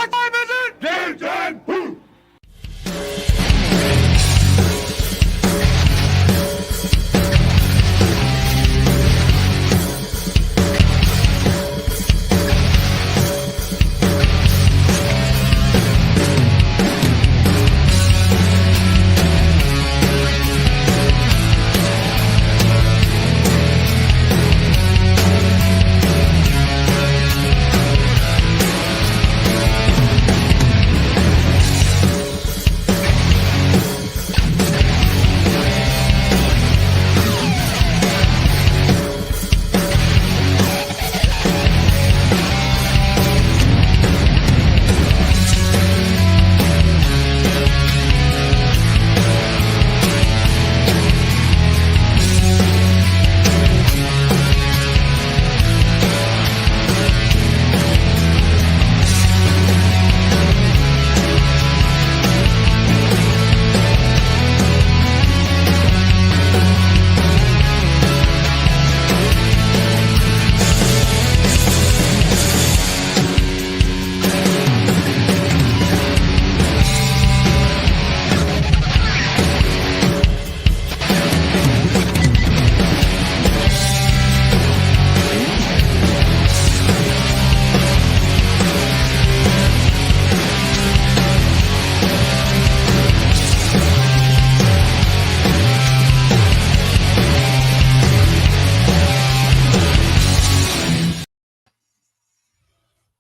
What time is it? Game time! Boo!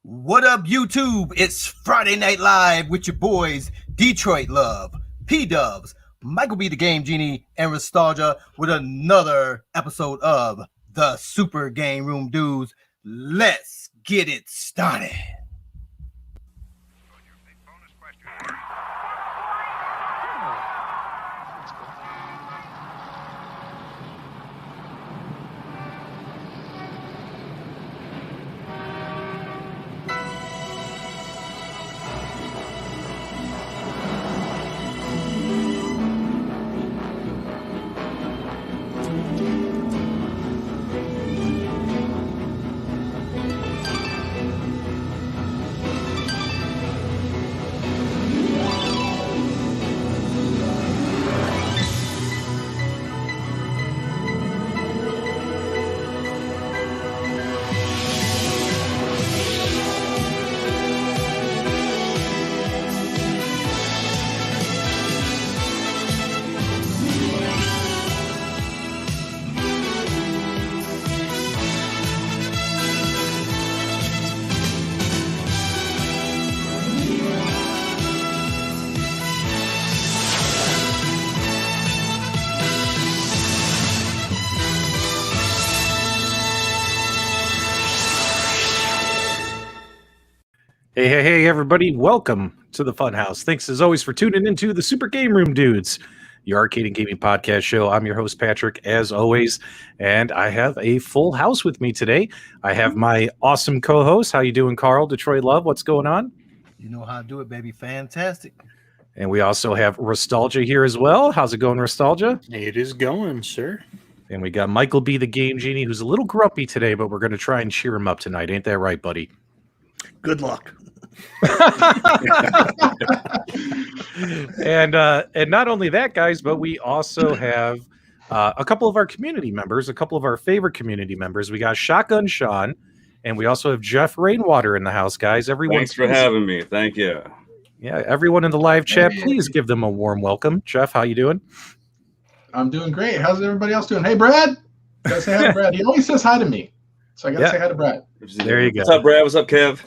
What up, YouTube? It's Friday Night Live with your boys, Detroit Love, PDubs, MichaelB The Game Genie, and Restalgia with another episode of the Super GameRoom Dudes. Let's get it started. Hey, everybody. Welcome to the Funhouse. Thanks, as always, for tuning into the Super GameRoom Dudes, your arcade and gaming podcast show. I'm your host, Patrick, as always, and I have a full house with me today. I have my awesome co-host. How you doing, Carl? Detroit Love, what's going on? You know how to do it, baby. Fantastic. And we also have Restalgia here as well. How's it going, Restalgia? It is going, sir. And we got MichaelB The Game Genie, who's a little grumpy today, but we're going to try and cheer him up tonight. Ain't that right, buddy? Good luck. And not only that, guys, but we also have a couple of our community members, a couple of our favorite community members. We got Shotgun Sean, and we also have Jeff Rainwater in the house, guys. Thanks for having me. Thank you. Yeah, everyone in the live chat, please give them a warm welcome. Jeff, how you doing? I'm doing great. How's everybody else doing? Hey, Brad. Gotta say hi to Brad. He always says hi to me, so I gotta say hi to Brad. There you go. What's up, Brad? What's up, Kev?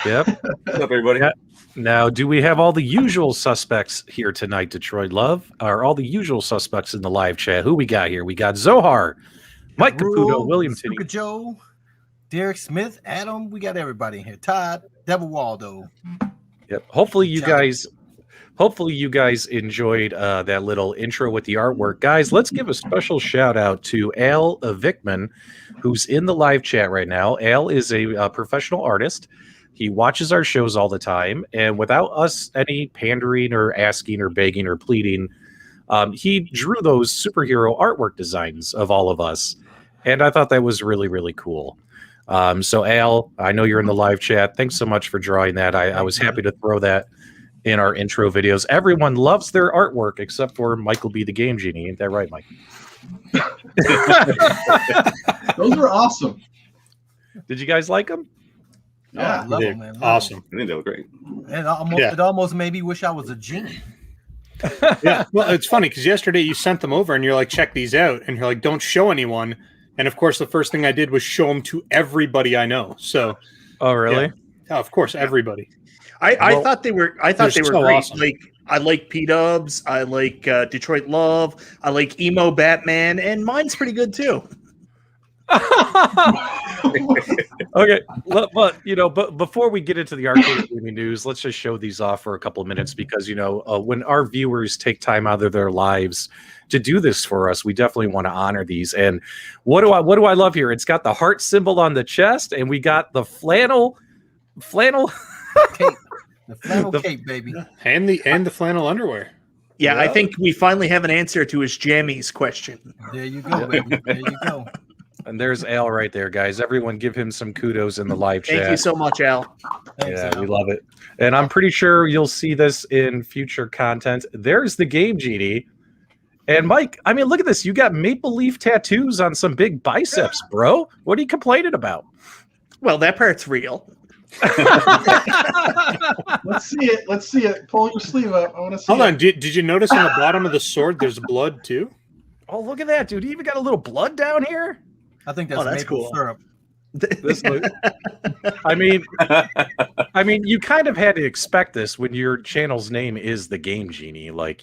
Yep. What's up, everybody? Yeah. Now, do we have all the usual suspects here tonight, Detroit Love? Are all the usual suspects in the live chat? Who we got here? We got Zohar, Mike Caputo, William Tinney, Joe, Derek Smith, Adam. We got everybody in here. Todd, Devil Waldo. Yep. Hopefully you guys enjoyed that little intro with the artwork. Guys, let's give a special shout out to Al Vickman, who's in the live chat right now. Al is a professional artist. He watches our shows all the time, and without us any pandering or asking or begging or pleading, he drew those superhero artwork designs of all of us, and I thought that was really, really cool. So Al, I know you're in the live chat. Thanks so much for drawing that. I was happy to throw that in our intro videos. Everyone loves their artwork except for Michael B. The Game Genie. Ain't that right, Mike? Those were awesome. Did you guys like them? Yeah, I love them, man. Love Awesome. I think they were great. them. It almost made me wish I was a genie. Yeah. Well, it's funny because yesterday you sent them over and you're like, check these out. And you're like, don't show anyone. And of course, the first thing I did was show them to everybody I know. So, Oh, really? yeah, of course, everybody. I Well, thought they were they're so so great. awesome. Like I like PDubs, I like Detroit Love, I like Emo Batman, and mine's pretty good too. Okay, but but before we get into the arcade gaming news, let's just show these off for a couple of minutes because when our viewers take time out of their lives to do this for us, we definitely want to honor these. And what do I love here? It's got the heart symbol on the chest, and we got the flannel. Cape. The flannel cape, baby. And the flannel underwear. Yeah, Yeah. I think we finally have an answer to his jammies question. There you go, baby. There you go. And there's Al right there, guys. Everyone give him some kudos in the live chat. Thank you so much, Al. Thanks, Yeah, Al. we love it. And I'm pretty sure you'll see this in future content. There's the Game Genie. And Mike, I mean, look at this. You got maple leaf tattoos on some big biceps, bro. What are you complaining about? Well, that part's real. Let's see it. Let's see it. Pull your sleeve up. I want to see Hold it. on. Did you notice on the bottom of the sword there's blood too? Oh, look at that, dude. You even got a little blood down here. I think that's, that's maple cool. syrup. This look, I mean, you kind of had to expect this when your channel's name is the Game Genie, I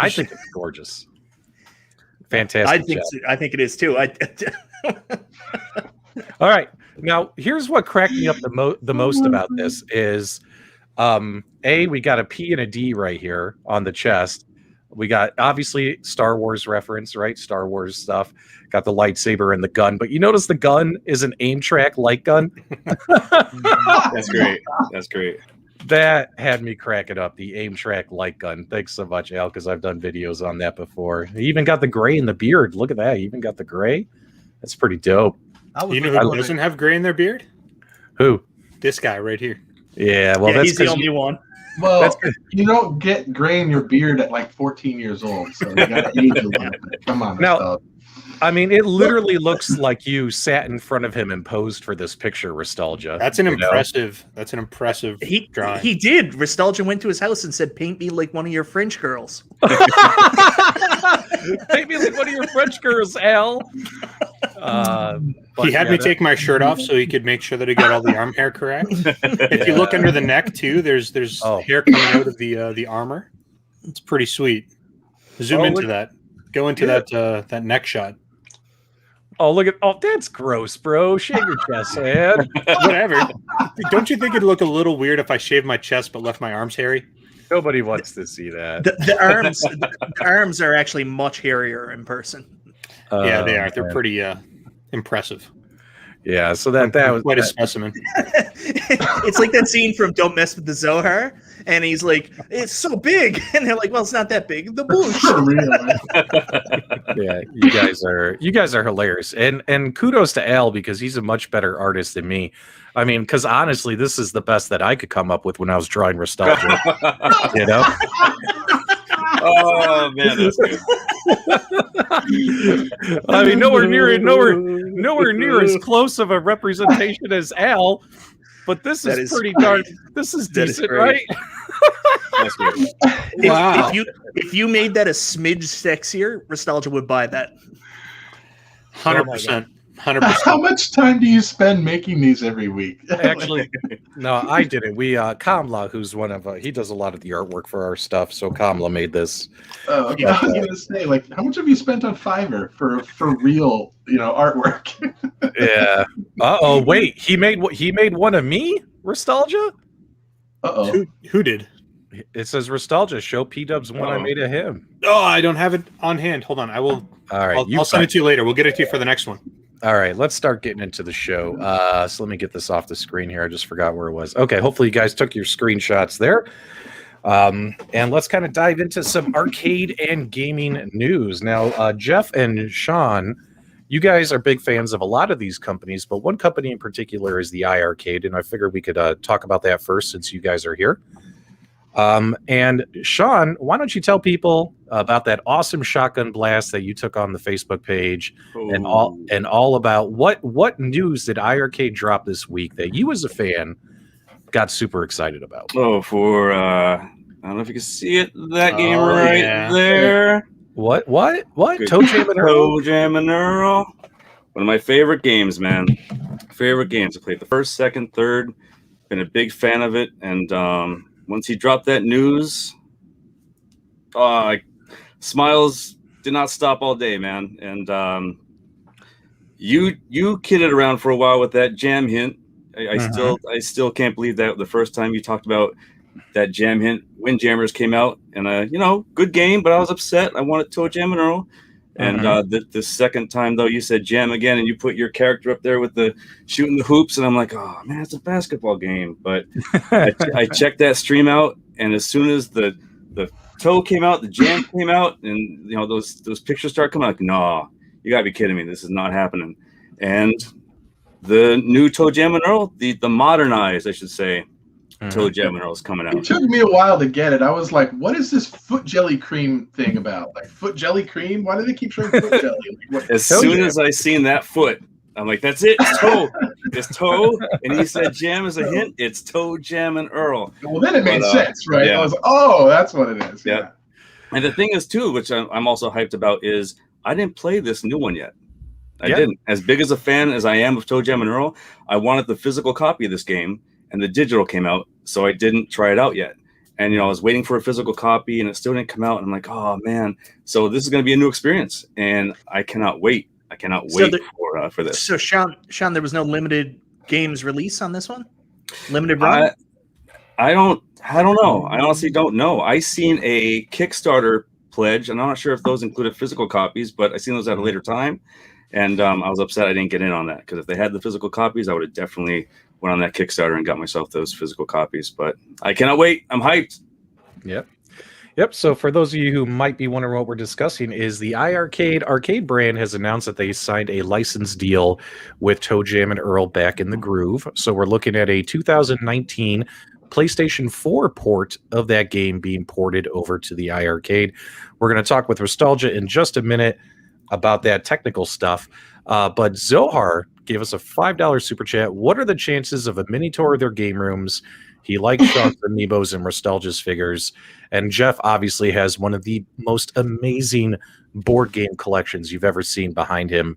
think it's gorgeous. Fantastic. I think it is too. All right. Now, here's what cracked me up the most about this is we got a P and a D right here on the chest. We got obviously Star Wars reference, right? Star Wars stuff. Got the lightsaber and the gun, but you notice the gun is an aim track light gun. That's great. That's great. That had me cracking up. The aim track light gun. Thanks so much, Al, because I've done videos on that before. He even got the gray in the beard. Look at that. He even got the gray. That's pretty dope. Oh, You know who doesn't have gray in their beard? Who? This guy right here. Yeah, well, that's he's the 'cause only one. Well, you don't get gray in your beard at like 14 years old, so you got to age a little bit. Come on, Now- Restalgia. I mean, it literally looks like you sat in front of him and posed for this picture, Restalgia. That's an you know? impressive. That's an impressive He drawing. he did. Restalgia went to his house and said, "Paint me like one of your French girls." Paint me like one of your French girls, Al. He had me take my shirt off so he could make sure that he got all the arm hair correct. If you look under the neck too, there's hair coming out of the armor. It's pretty sweet. Zoom Oh, into look- that. Go into that neck shot. Oh, look at that's gross, bro. Shave your chest, man. Whatever. Don't you think it'd look a little weird if I shaved my chest but left my arms hairy? Nobody wants to see that. The arms are actually much hairier in person. Yeah, they are. They're man. pretty impressive. Yeah, so that was Quite a specimen. It's like that scene from Don't Mess with the Zohar, and he's like, "It's so big," and they're like, "Well, it's not that big." The bush. For real, man. yeah, you guys are hilarious. And kudos to Al because he's a much better artist than me. I mean, because honestly, this is the best that I could come up with when I was drawing Restalgia. You know? Oh man, that's good. I mean, nowhere near as close of a representation as Al, but this That is is pretty great. darn. This is That is decent, great. right? That's good. Wow. If you made that a smidge sexier, Restalgia would buy that. 100%. 100%. How much time do you spend making these every week? Actually, no, I didn't. We Kamla, who's one of he does a lot of the artwork for our stuff. So Kamla made this. Oh, okay. I was gonna say, like, how much have you spent on Fiverr for real, artwork? Yeah. Wait. He made one of me, Restalgia. Uh-oh. Who did? It says Restalgia. Show PDubs one I made of him. Oh, I don't have it on hand. Hold on. I will. All right. I'll send it to you later. We'll get it to you for the next one. All right, let's start getting into the show. So let me get this off the screen here. I just forgot where it was. Okay, hopefully you guys took your screenshots there. And let's kind of dive into some arcade and gaming news. Now, Jeff and Sean, you guys are big fans of a lot of these companies, but one company in particular is the iiRcade, and I figured we could talk about that first since you guys are here. And Sean, why don't you tell people about that awesome shotgun blast that you took on the Facebook page, and all about what news did iiRcade drop this week that you as a fan got super excited about? Oh, for I don't know if you can see it, that game there. What? Good. ToeJam and Earl? ToeJam and Earl. One of my favorite games, man. Favorite games. I played the first, second, third. Been a big fan of it, and once he dropped that news, smiles did not stop all day, man. And you kidded around for a while with that jam hint. I still can't believe that the first time you talked about that jam hint, Windjammers came out, and good game, but I was upset. I wanted ToeJam and Earl. And the second time though, you said jam again, and you put your character up there with the shooting the hoops, and I'm like, oh man, it's a basketball game. But I checked that stream out, and as soon as the toe came out, the jam came out, and those pictures start coming out. Like, no, you gotta be kidding me. This is not happening. And the new ToeJam and Earl, the modernized, I should say, ToeJam and Earl is coming out. It took me a while to get it. I was like, what is this foot jelly cream thing about? Like foot jelly cream? Why do they keep showing foot jelly? Like, as soon as I seen that foot, I'm like, that's it. It's toe. It's toe. And he said jam as a hint. It's ToeJam and Earl. Well, then it made sense, right? Yeah. I was like, oh, that's what it is. Yeah. And the thing is, too, which I'm also hyped about, is I didn't play this new one yet. I didn't. As big as a fan as I am of ToeJam and Earl, I wanted the physical copy of this game, and the digital came out, so I didn't try it out yet. And I was waiting for a physical copy, and it still didn't come out. And I'm like, oh man! So this is going to be a new experience, and I cannot wait. I cannot wait for this. So Sean, there was no limited games release on this one. Limited run. I don't know. I honestly don't know. I seen a Kickstarter pledge, and I'm not sure if those included physical copies, but I seen those at a later time, and I was upset I didn't get in on that, because if they had the physical copies, I would have definitely went on that Kickstarter and got myself those physical copies. But I cannot wait. I'm hyped. Yep. So for those of you who might be wondering what we're discussing, is the iiRcade arcade brand has announced that they signed a license deal with ToeJam and Earl back in the groove. So we're looking at a 2019 PlayStation 4 port of that game being ported over to the iiRcade. We're going to talk with Restalgia in just a minute about that technical stuff. But Zohar gave us a $5 super chat. What are the chances of a mini tour of their game rooms? He likes Sean's amiibos and Restalgia's figures. And Jeff obviously has one of the most amazing board game collections you've ever seen behind him.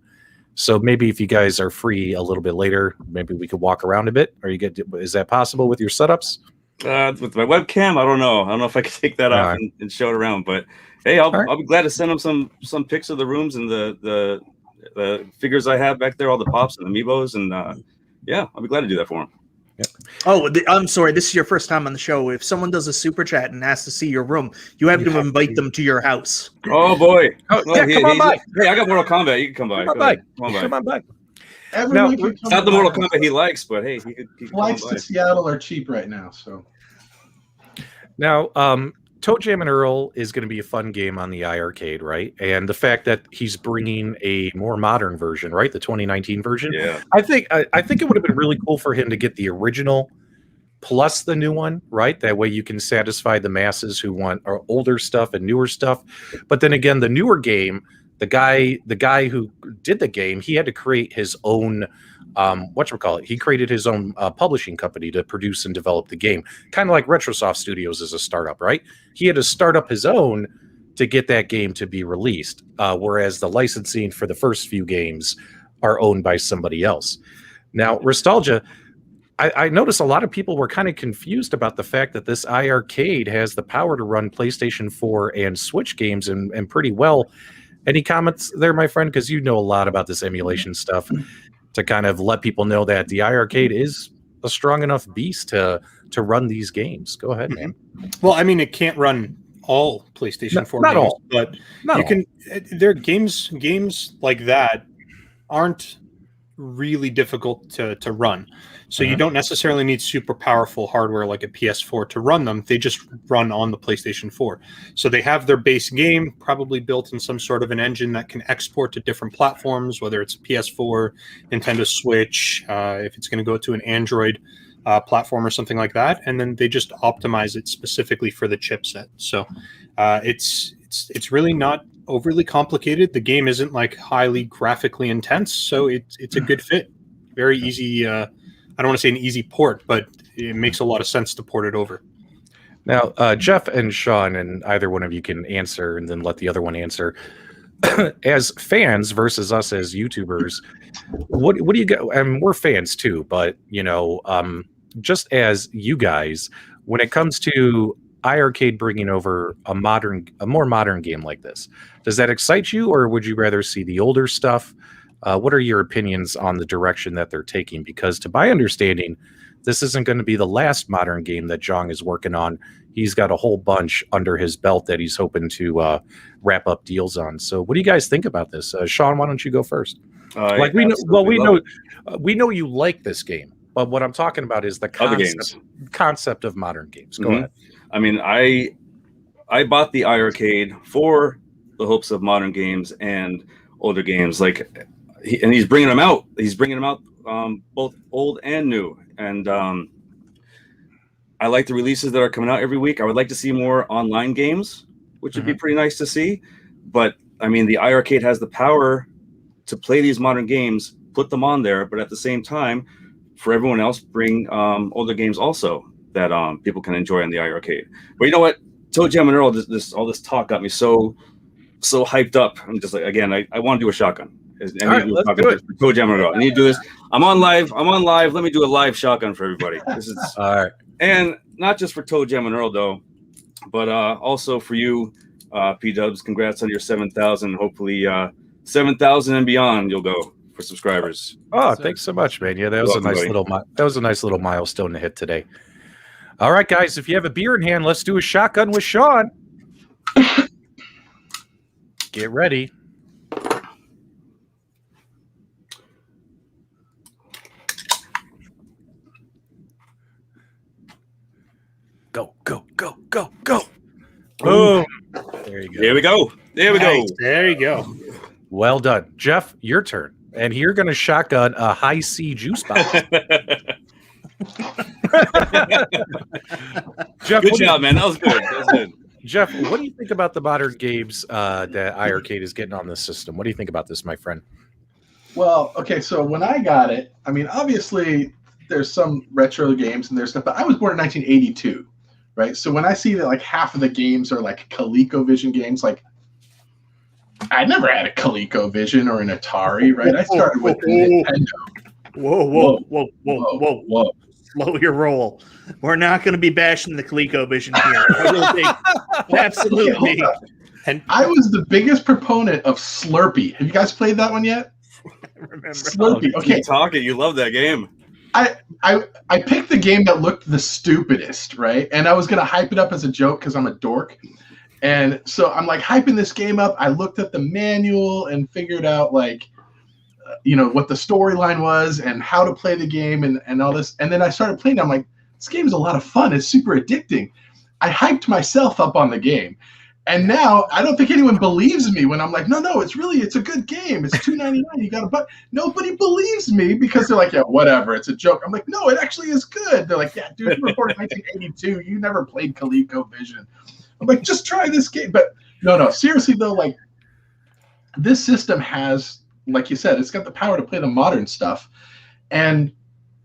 So maybe if you guys are free a little bit later, maybe we could walk around a bit. Is that possible with your setups? With my webcam, I don't know. I don't know if I could take that off and show it around. But hey, I'll be glad to send him some pics of the rooms and the figures I have back there, all the pops and amiibos, and I'll be glad to do that for him. Yep. Oh, I'm sorry. This is your first time on the show. If someone does a super chat and asks to see your room, you have to invite them to your house. Oh boy! Come on by. Hey, I got Mortal Kombat. You can come by. Come on by. Everyone can it's not the Mortal Kombat he likes, but hey, he could flights to Seattle are cheap right now. So now, ToeJam and Earl is going to be a fun game on the iiRcade, right? And the fact that he's bringing a more modern version, right, the 2019 version. Yeah, I think it would have been really cool for him to get the original plus the new one, right? That way you can satisfy the masses who want older stuff and newer stuff. But then again, the newer game, the guy who did the game, he had to create his own he created his own publishing company to produce and develop the game, kind of like Retrosoft Studios is a startup, right? He had to start up his own to get that game to be released, whereas the licensing for the first few games are owned by somebody else. Now, Restalgia, I noticed a lot of people were kind of confused about the fact that this iiRcade has the power to run PlayStation 4 and Switch games and pretty well. Any comments there, my friend? Because you know a lot about this emulation stuff, to kind of let people know that the iiRcade is a strong enough beast to run these games. Go ahead, man. Well, I mean, it can't run all PlayStation 4 not games, all, but you can. There are games like that aren't really difficult to run. So you don't necessarily need super powerful hardware like a PS4 to run them. They just run on the PlayStation 4. So they have their base game probably built in some sort of an engine that can export to different platforms, whether it's PS4, Nintendo Switch, if it's going to go to an Android platform or something like that. And then they just optimize it specifically for the chipset. So it's really not overly complicated. The game isn't like highly graphically intense, so it's a good fit. Very easy. I don't want to say an easy port, but it makes a lot of sense to port it over. Now, Jeff and Sean, and either one of you can answer, and then let the other one answer. As fans versus us as YouTubers, what do you get? And we're fans too, but just as you guys, when it comes to iiRcade bringing over a more modern game like this, does that excite you, or would you rather see the older stuff? What are your opinions on the direction that they're taking? Because to my understanding, this isn't going to be the last modern game that Jong is working on. He's got a whole bunch under his belt that he's hoping to wrap up deals on. So what do you guys think about this? Sean, why don't you go first? We know you like this game, but what I'm talking about is the concept of modern games. Go ahead. I mean, I bought the iiRcade for the hopes of modern games and older games, and he's bringing them out. He's bringing them out, both old and new. And I like the releases that are coming out every week. I would like to see more online games, which would be pretty nice to see. But I mean, the iiRcade has the power to play these modern games, put them on there, but at the same time, for everyone else, bring older games also that people can enjoy on the iiRcade. But you know what? ToeJam and Earl, all this talk got me so hyped up. I'm just like, again, I want to do a shotgun. All right, let's do it. ToeJam and Earl. I need to do this. I'm on live. Let me do a live shotgun for everybody. This is all right. And not just for ToeJam and Earl though, but also for you, PDubs. Congrats on your 7,000. Hopefully 7,000 and beyond you'll go for subscribers. Oh, thanks so much, man. Yeah, that was a nice little milestone to hit today. All right, guys, if you have a beer in hand, let's do a shotgun with Sean. Get ready. Go, go, go, go, go. Boom. There you go. Here we go. There we go. There you go. Well done. Jeff, your turn. And you're going to shotgun a high C juice box. Jeff, good job, man. That was good. Jeff, what do you think about the modern games that iiRcade is getting on this system? What do you think about this, my friend? Well, okay, so when I got it, I mean, obviously there's some retro games and there's stuff, but I was born in 1982, right? So when I see that like half of the games are like ColecoVision games, like I never had a ColecoVision or an Atari, right? I started with Nintendo. Whoa. Slow your roll. We're not going to be bashing the ColecoVision here. Absolutely. And I was the biggest proponent of Slurpee. Have you guys played that one yet? I remember. Slurpee. Okay. Keep talking. You love that game. I picked the game that looked the stupidest, right? And I was going to hype it up as a joke because I'm a dork. And so I'm like hyping this game up. I looked at the manual and figured out like, what the storyline was and how to play the game and all this. And then I started playing. I'm like, this game is a lot of fun. It's super addicting. I hyped myself up on the game. And now I don't think anyone believes me when I'm like, no, it's a good game. It's $2.99. You got to buy. Nobody believes me because they're like, yeah, whatever. It's a joke. I'm like, no, it actually is good. They're like, yeah, dude, you were born in 1982. You never played ColecoVision. I'm like, just try this game. But no, seriously though, like this system has, like you said, it's got the power to play the modern stuff. And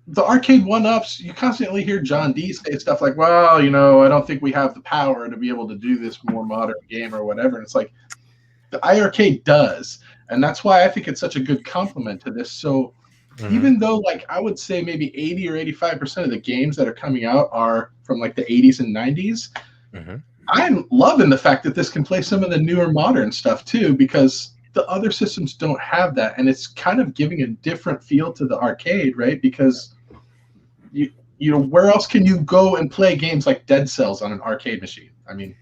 the Arcade1Ups, you constantly hear John D say stuff like, well, I don't think we have the power to be able to do this more modern game or whatever. And it's like the iiRcade does. And that's why I think it's such a good complement to this. So even though like I would say maybe 80 or 85% of the games that are coming out are from like the 80s and 90s, I'm loving the fact that this can play some of the newer modern stuff too, because the other systems don't have that, and it's kind of giving a different feel to the arcade, right? Because where else can you go and play games like Dead Cells on an arcade machine? I mean,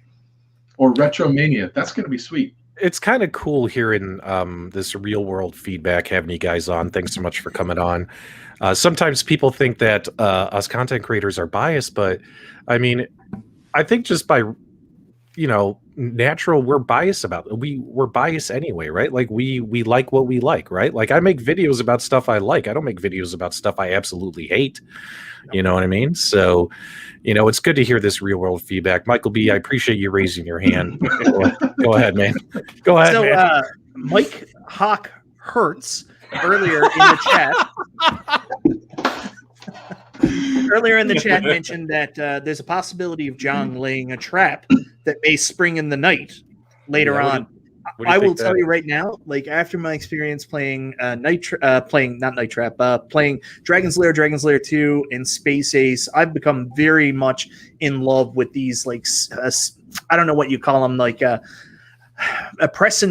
or Retromania. That's going to be sweet. it's kind of cool hearing this real world feedback, having you guys on. Thanks so much for coming on. Sometimes people think that us content creators are biased, but I mean, I think just by natural, we're biased about it. We're biased anyway, right? Like we like what we like, right? Like I make videos about stuff I like. I don't make videos about stuff I absolutely hate. You know what I mean? So, it's good to hear this real world feedback. Michael B, I appreciate you raising your hand. Go ahead, man. Go ahead, So, man. Mike Hawk Hertz earlier in the chat mentioned that there's a possibility of John laying a trap that may spring in the night later on. I will tell you right now, like after my experience playing playing Dragon's Lair 2 and Space Ace, I've become very much in love with these I don't know what you call them, like press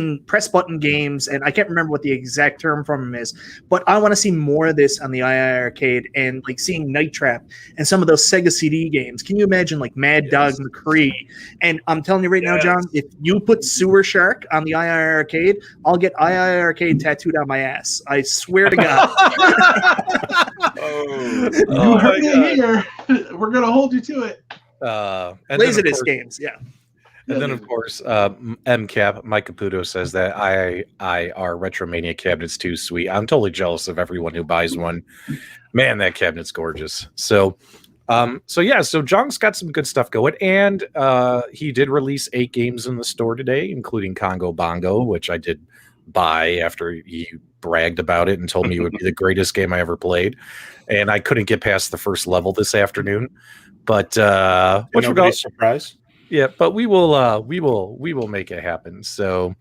button games, and I can't remember what the exact term from them is, but I want to see more of this on the iiRcade, and like seeing Night Trap and some of those Sega CD games. Can you imagine like Mad Dog McCree? And I'm telling you right now, John, if you put Sewer Shark on the iiRcade, I'll get iiRcade tattooed on my ass. I swear to God. You heard it here. We're gonna hold you to it. Laserdisc games, yeah. And then, of course, MCAP, Mike Caputo says that our Retromania cabinet's too sweet. I'm totally jealous of everyone who buys one. Man, that cabinet's gorgeous. So Jong's got some good stuff going. And he did release 8 games in the store today, including Congo Bongo, which I did buy after he bragged about it and told me it would be the greatest game I ever played. And I couldn't get past the first level this afternoon. But nobody's surprised. Yeah, but we will make it happen. So,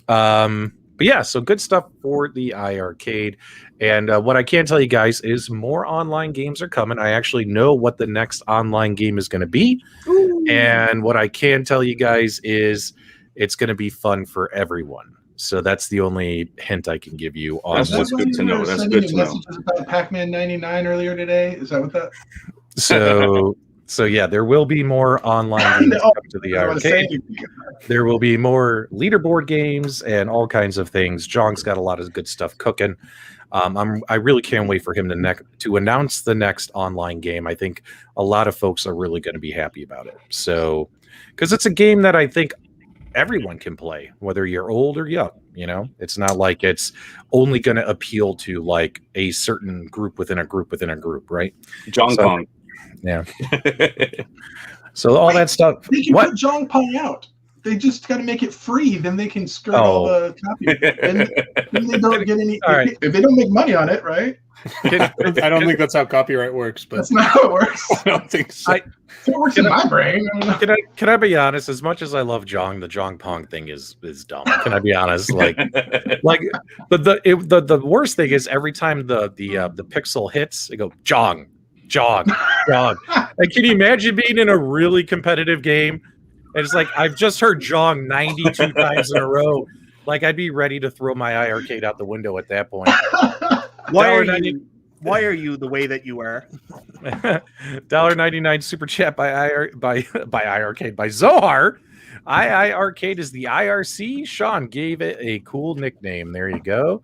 but yeah, so good stuff for the iiRcade. And what I can tell you guys is more online games are coming. I actually know what the next online game is going to be. Ooh. And what I can tell you guys is it's going to be fun for everyone. So that's the only hint I can give you on this. That's good to know. That's good to know. About Pac-Man 99 earlier today. Is that what that? So yeah, there will be more online games coming to the arcade. There will be more leaderboard games and all kinds of things. Jong's got a lot of good stuff cooking. I really can't wait for him to announce the next online game. I think a lot of folks are really going to be happy about it. So, because it's a game that I think everyone can play, whether you're old or young. It's not like it's only going to appeal to like a certain group within a group, right? Pong. Yeah. So all that stuff. They can put Jong Pong out. They just got to make it free. Then they can skirt all the copy. And they don't get any. Right. If they don't make money on it, right? I don't think that's how copyright works. But that's not how it works. I don't think so. It works in my brain. Can I be honest? As much as I love Jong, the Jong Pong thing is dumb. Can I be honest? But the worst thing is every time the pixel hits, they go Jong. Like, can you imagine being in a really competitive game? And it's like, I've just heard Jong 92 times in a row. Like, I'd be ready to throw my iiRcade out the window at that point. Why are you the way that you are? $1.99 super chat by iiRcade by Zohar. iiRcade is the IRC. Sean gave it a cool nickname. There you go.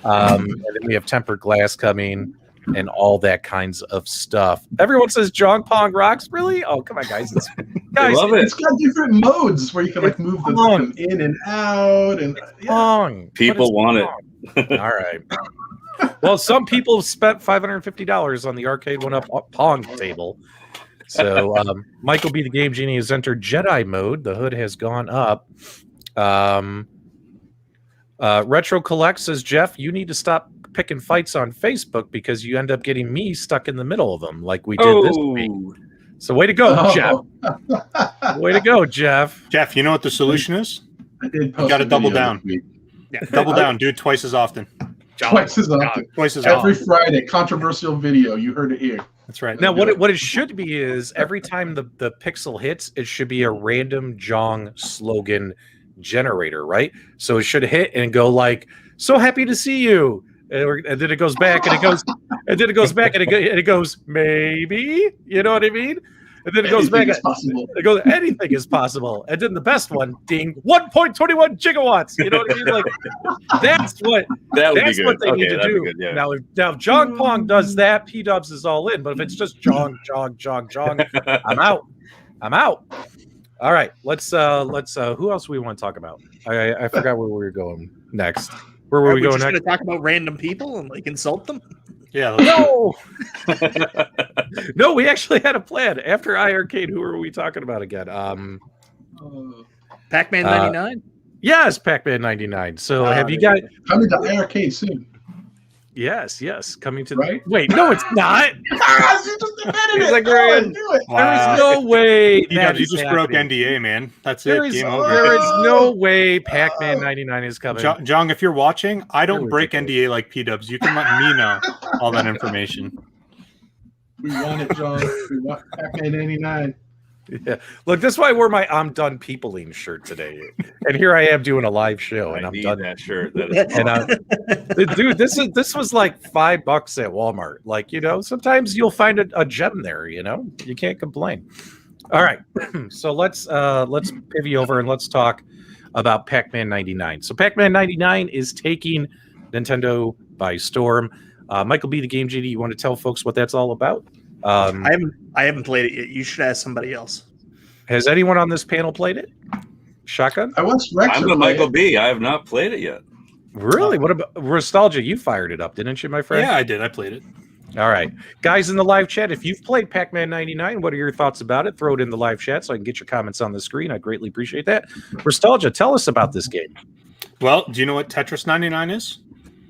And then we have tempered glass coming. And all that kinds of stuff. Everyone says Jong Pong rocks. Really? Oh, come on, guys! I love it. It's got different modes where you can like move them in and out, and Pong. People want it. All right. Well, some people spent $550 on the Arcade1Up Pong table. So Michael B. The Game Genie has entered Jedi mode. The hood has gone up. Retro Collect says, Jeff, you need to stop picking fights on Facebook because you end up getting me stuck in the middle of them like we did this week. So way to go, Jeff. Way to go, Jeff. Jeff, you know what the solution is? I did you got to double down. Yeah, double down. Do it twice as often. Twice as often. Every Friday, controversial video. You heard it here. That's right. Now, what it should be is every time the pixel hits, it should be a random Jong slogan generator, right? So it should hit and go like, "So happy to see you," and then it goes back, and it goes, and then it goes back, and it goes, maybe. You know what I mean? And then it goes back. It goes, anything is possible. And then the best one, ding, 1.21 gigawatts. You know what I mean? Like that's what That would that's be good. what they need to that'd do. be good, yeah. Now if Jong Pong does that, PDubs is all in. But if it's just Jong, I'm out. All right, let's who else we want to talk about? I forgot where we were going next. Where were we going next? Going to talk about random people and like insult them? Yeah. No. No, we actually had a plan. After iiRcade, who were we talking about again? Pac-Man 99? Yes, Pac-Man 99. So have you got coming to iiRcade soon? Yes, coming to right? Wait, no, it's not. He's like, There is no way. You just broke NDA, man. That's There it. is, Game over. there is no way Pac-Man 99 is coming. Jong, if you're watching, I don't break NDA like PDubs. You can let me know all that information. We want it, John. We want Pac-Man 99. Yeah. Look, this is why I wore my "I'm done peopling" shirt today, and here I am doing a live show, and I'm done that shirt. That is and dude, this was like $5 at Walmart. Like, you know, sometimes you'll find a gem there. You know, you can't complain. All right, so let's pivot over and let's talk about Pac-Man 99. So Pac-Man 99 is taking Nintendo by storm. MichaelB The Game Genie, you want to tell folks what that's all about? I haven't played it yet. You should ask somebody else. Has anyone on this panel played it? Shotgun? I watched Rex. I'm the MichaelB. I have not played it yet. Really? What about Restalgia? You fired it up, didn't you, my friend? Yeah, I did. I played it. All right. Guys in the live chat, if you've played Pac-Man 99, what are your thoughts about it? Throw it in the live chat so I can get your comments on the screen. I greatly appreciate that. Restalgia, tell us about this game. Well, do you know what Tetris 99 is?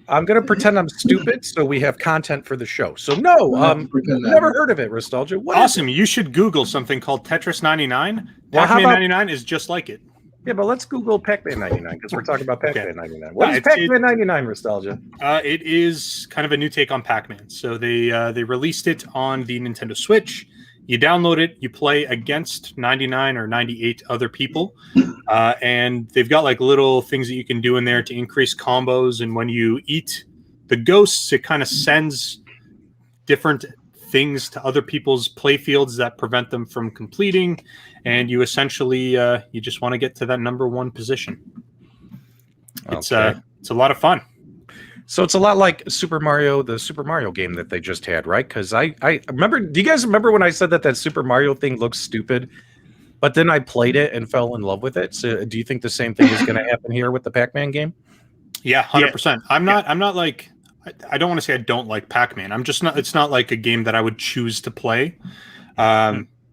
I'm going to pretend I'm stupid so we have content for the show. So, no, never heard of it, Restalgia. What awesome. You should Google something called Tetris 99. Well, Pac-Man 99 is just like it. Yeah, but let's Google Pac-Man 99 because we're talking about Pac-Man 99. What is Pac-Man 99, Restalgia? It is kind of a new take on Pac-Man. So they released it on the Nintendo Switch. You download it, you play against 99 or 98 other people, and they've got like little things that you can do in there to increase combos. And when you eat the ghosts, it kind of sends different things to other people's play fields that prevent them from completing. And you essentially you just want to get to that number one position. It's a lot of fun. So it's a lot like the Super Mario game that they just had, right? Because I remember, do you guys remember when I said that Super Mario thing looks stupid, but then I played it and fell in love with it? So do you think the same thing is going to happen here with the Pac-Man game? Yeah, 100%. I'm not like, I don't want to say I don't like Pac-Man. I'm just not, it's not like a game that I would choose to play.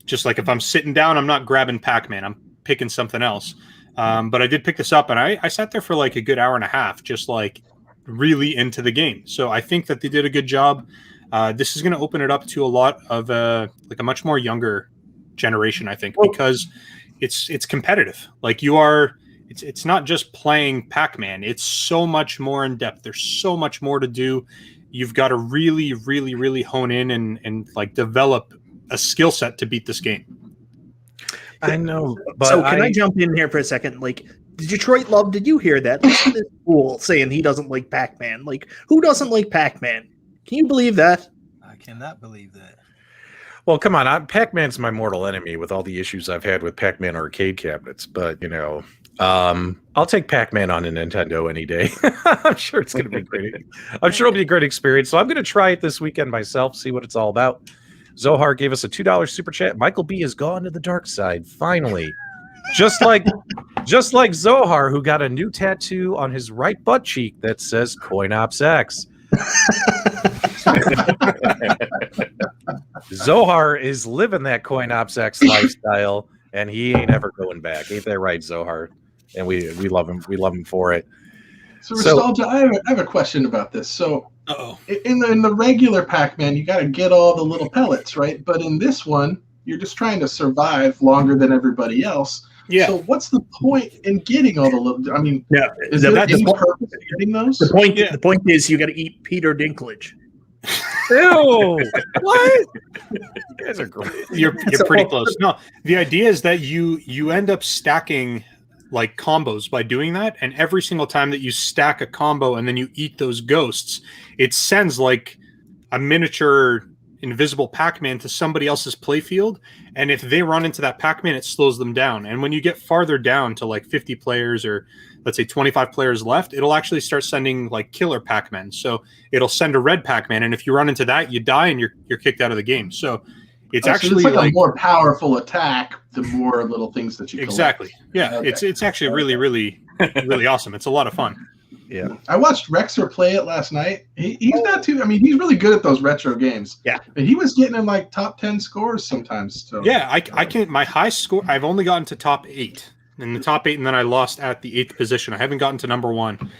Just like if I'm sitting down, I'm not grabbing Pac-Man. I'm picking something else. But I did pick this up and I sat there for like a good hour and a half, just like really into the game. So I think that they did a good job. This is going to open it up to a lot of like a much more younger generation, I think, because it's competitive. Like it's not just playing Pac-Man. It's so much more in depth. There's so much more to do. You've got to really, really, really hone in and like develop a skill set to beat this game. I know, but so can I jump in here for a second? Like, Detroit Love, did you hear that? Listen to this fool saying he doesn't like Pac-Man. Like, who doesn't like Pac-Man? Can you believe that? I cannot believe that. Well, come on. Pac-Man's my mortal enemy with all the issues I've had with Pac-Man arcade cabinets. But, you know, I'll take Pac-Man on a Nintendo any day. I'm sure it's going to be great. I'm sure it'll be a great experience. So I'm going to try it this weekend myself, see what it's all about. Zohar gave us a $2 super chat. Michael B has gone to the dark side, finally. Just like Zohar, who got a new tattoo on his right butt cheek that says CoinOps X. Zohar is living that CoinOps X lifestyle, and he ain't ever going back. Ain't that right, Zohar? And we love him. We love him for it. So, Restalgia, I have a question about this. So, in the regular Pac-Man, you got to get all the little pellets, right? But in this one, you're just trying to survive longer than everybody else. Yeah. So what's the point in getting all the little? I mean, is there any purpose in getting those? The point is you got to eat Peter Dinklage. Ew! What? You guys are great. You're pretty close. No, the idea is that you end up stacking like combos by doing that, and every single time that you stack a combo and then you eat those ghosts, it sends like a miniature invisible Pac-Man to somebody else's playfield, and if they run into that Pac-Man, it slows them down. And when you get farther down to like 50 players or let's say 25 players left, it'll actually start sending like killer Pac-Man. So it'll send a red Pac-Man, and if you run into that, you die and you're kicked out of the game. So it's actually so it's like a more powerful attack the more little things that you collect. Exactly. Yeah, Okay. it's actually really awesome. It's a lot of fun. Yeah. I watched Rexer play it last night. He's not too. I mean, he's really good at those retro games. Yeah. And he was getting in like top 10 scores sometimes. So Yeah, I can. My high score. I've only gotten to top 8 in the top 8, and then I lost at the 8th position. I haven't gotten to number 1.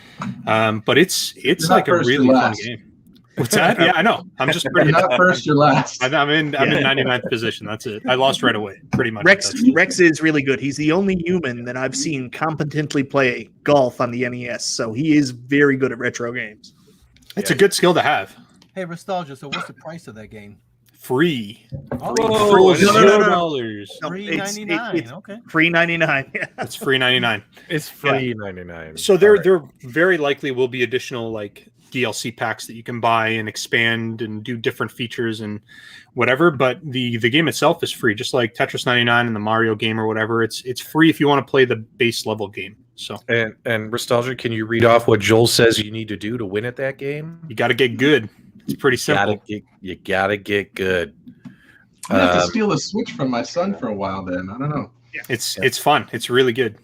But it's like a really fun game. What's that? Yeah, I know. I'm just pretty. You're not first, you're last. I'm in 99th position. That's it. I lost right away, pretty much. Rex is really good. He's the only human that I've seen competently play golf on the NES, so he is very good at retro games. It's a good skill to have. Hey, Restalgia, so what's the price of that game? Free. Oh, No. $3.99. Okay. Free 99. It's free 99. It's free 99. So there very likely will be additional like DLC packs that you can buy and expand and do different features and whatever. But the game itself is free, just like Tetris 99 and the Mario game or whatever. It's free if you want to play the base level game. So and Restalgia, can you read off what Joel says you need to do to win at that game? you got to get good. It's pretty simple. You gotta get good. I'm gonna have to steal a Switch from my son for a while. Then I don't know. It's fun. It's really good.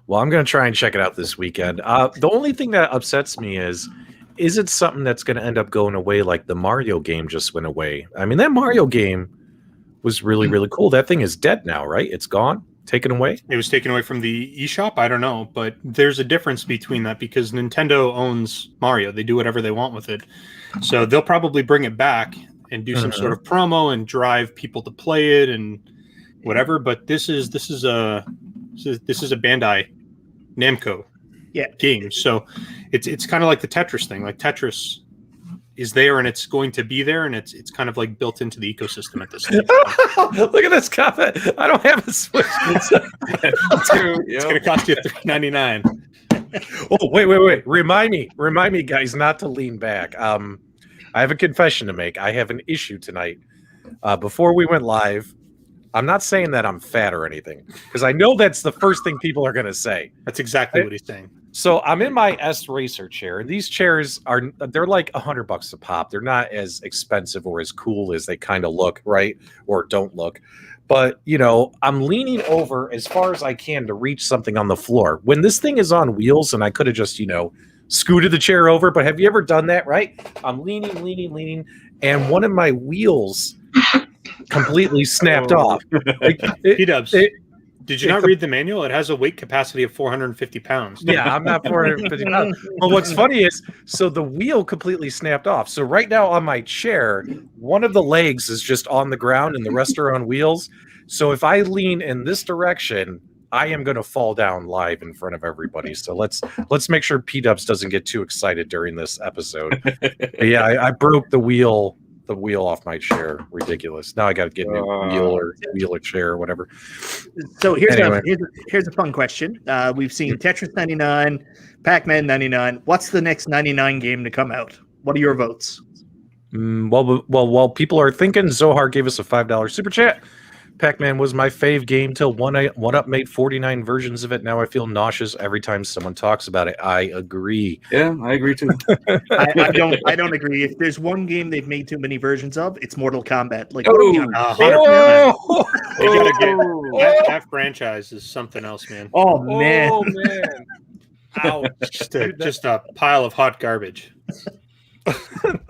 Well, I'm gonna try and check it out this weekend. The only thing that upsets me is it something that's gonna end up going away like the Mario game just went away? I mean, that Mario game was really, really cool. That thing is dead now, right? It's gone. Taken away? It was taken away from the eShop? I don't know, but there's a difference between that because Nintendo owns Mario. They do whatever they want with it. So they'll probably bring it back and do some sort of promo and drive people to play it and whatever, but this is a Bandai Namco game. So it's kind of like the Tetris thing. Like Tetris is there and it's going to be there and it's kind of like built into the ecosystem at this stage. Look at this comment. I don't have a Switch. It's going to cost you $3.99. Oh, wait. Remind me, guys, not to lean back. I have a confession to make. I have an issue tonight. Before we went live, I'm not saying that I'm fat or anything because I know that's the first thing people are going to say. That's exactly what he's saying. So I'm in my S Racer chair, and these chairs they're like $100 a pop. They're not as expensive or as cool as they kind of look, right? Or don't look. But, I'm leaning over as far as I can to reach something on the floor. When this thing is on wheels, and I could have just, scooted the chair over, but have you ever done that, right? I'm leaning, and one of my wheels completely snapped off. PDubs. Did you not read the manual? It has a weight capacity of 450 pounds. Yeah, I'm not 450 pounds. But what's funny is, so the wheel completely snapped off. So right now on my chair, one of the legs is just on the ground and the rest are on wheels. So if I lean in this direction, I am going to fall down live in front of everybody. So let's make sure PDubs doesn't get too excited during this episode. But yeah, I broke the wheel off my chair. Ridiculous. Now I got to get a new wheel or chair or whatever. So here's a fun question. We've seen Tetris 99, Pac-Man 99. What's the next 99 game to come out? What are your votes? Well, while people are thinking, Zohar gave us a $5 super chat. Pac-Man was my fave game till 1UP made 49 versions of it. Now I feel nauseous every time someone talks about it. I agree. Yeah, I agree too. I don't agree. If there's one game they've made too many versions of, it's Mortal Kombat. Like, that franchise is something else, man. Oh man. Ouch. Just a pile of hot garbage.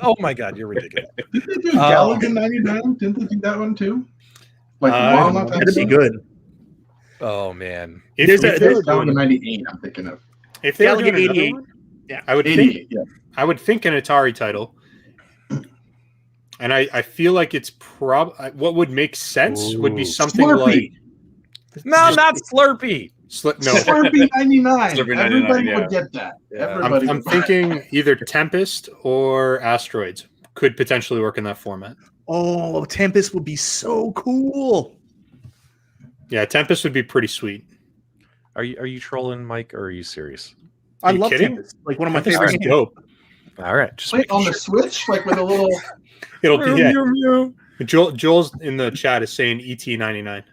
Oh my God, you're ridiculous. Did they do Galaga 99? Didn't they do that one too? Like that'd be good. Oh man, there's Galaga 98. I'm thinking of. If they were doing 88, I would think. Yeah. I would think an Atari title, and I feel like it's what would make sense would be something Slurpee. Not Slurpee. Slurpee 99. Slurpee 99, Everybody would get that. Yeah. I'm thinking either Tempest or Asteroids could potentially work in that format. Oh, Tempest would be so cool. Yeah, Tempest would be pretty sweet. Are you trolling, Mike, or are you serious? I love Tempest. Like one of my favorite games. Dope. All right, just on the Switch, like with a little. It'll be Joel's in the chat is saying ET99.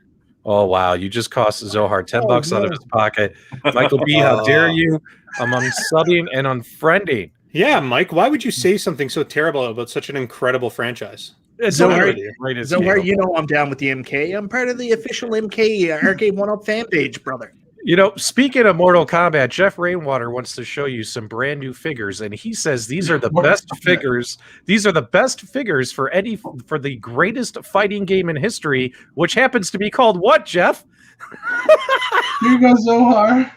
Oh wow! You just cost Zohar $10 out of his pocket. Michael B, how dare you? I'm unsubbing and unfriending. Yeah, Mike, why would you say something so terrible about such an incredible franchise? Zohar, you know I'm down with the MK. I'm part of the official MK Arcade1Up fan page, brother. You know, speaking of Mortal Kombat, Jeff Rainwater wants to show you some brand new figures, and he says these are the best figures. These are the best figures for the greatest fighting game in history, which happens to be called what, Jeff? Here you go, Zohar.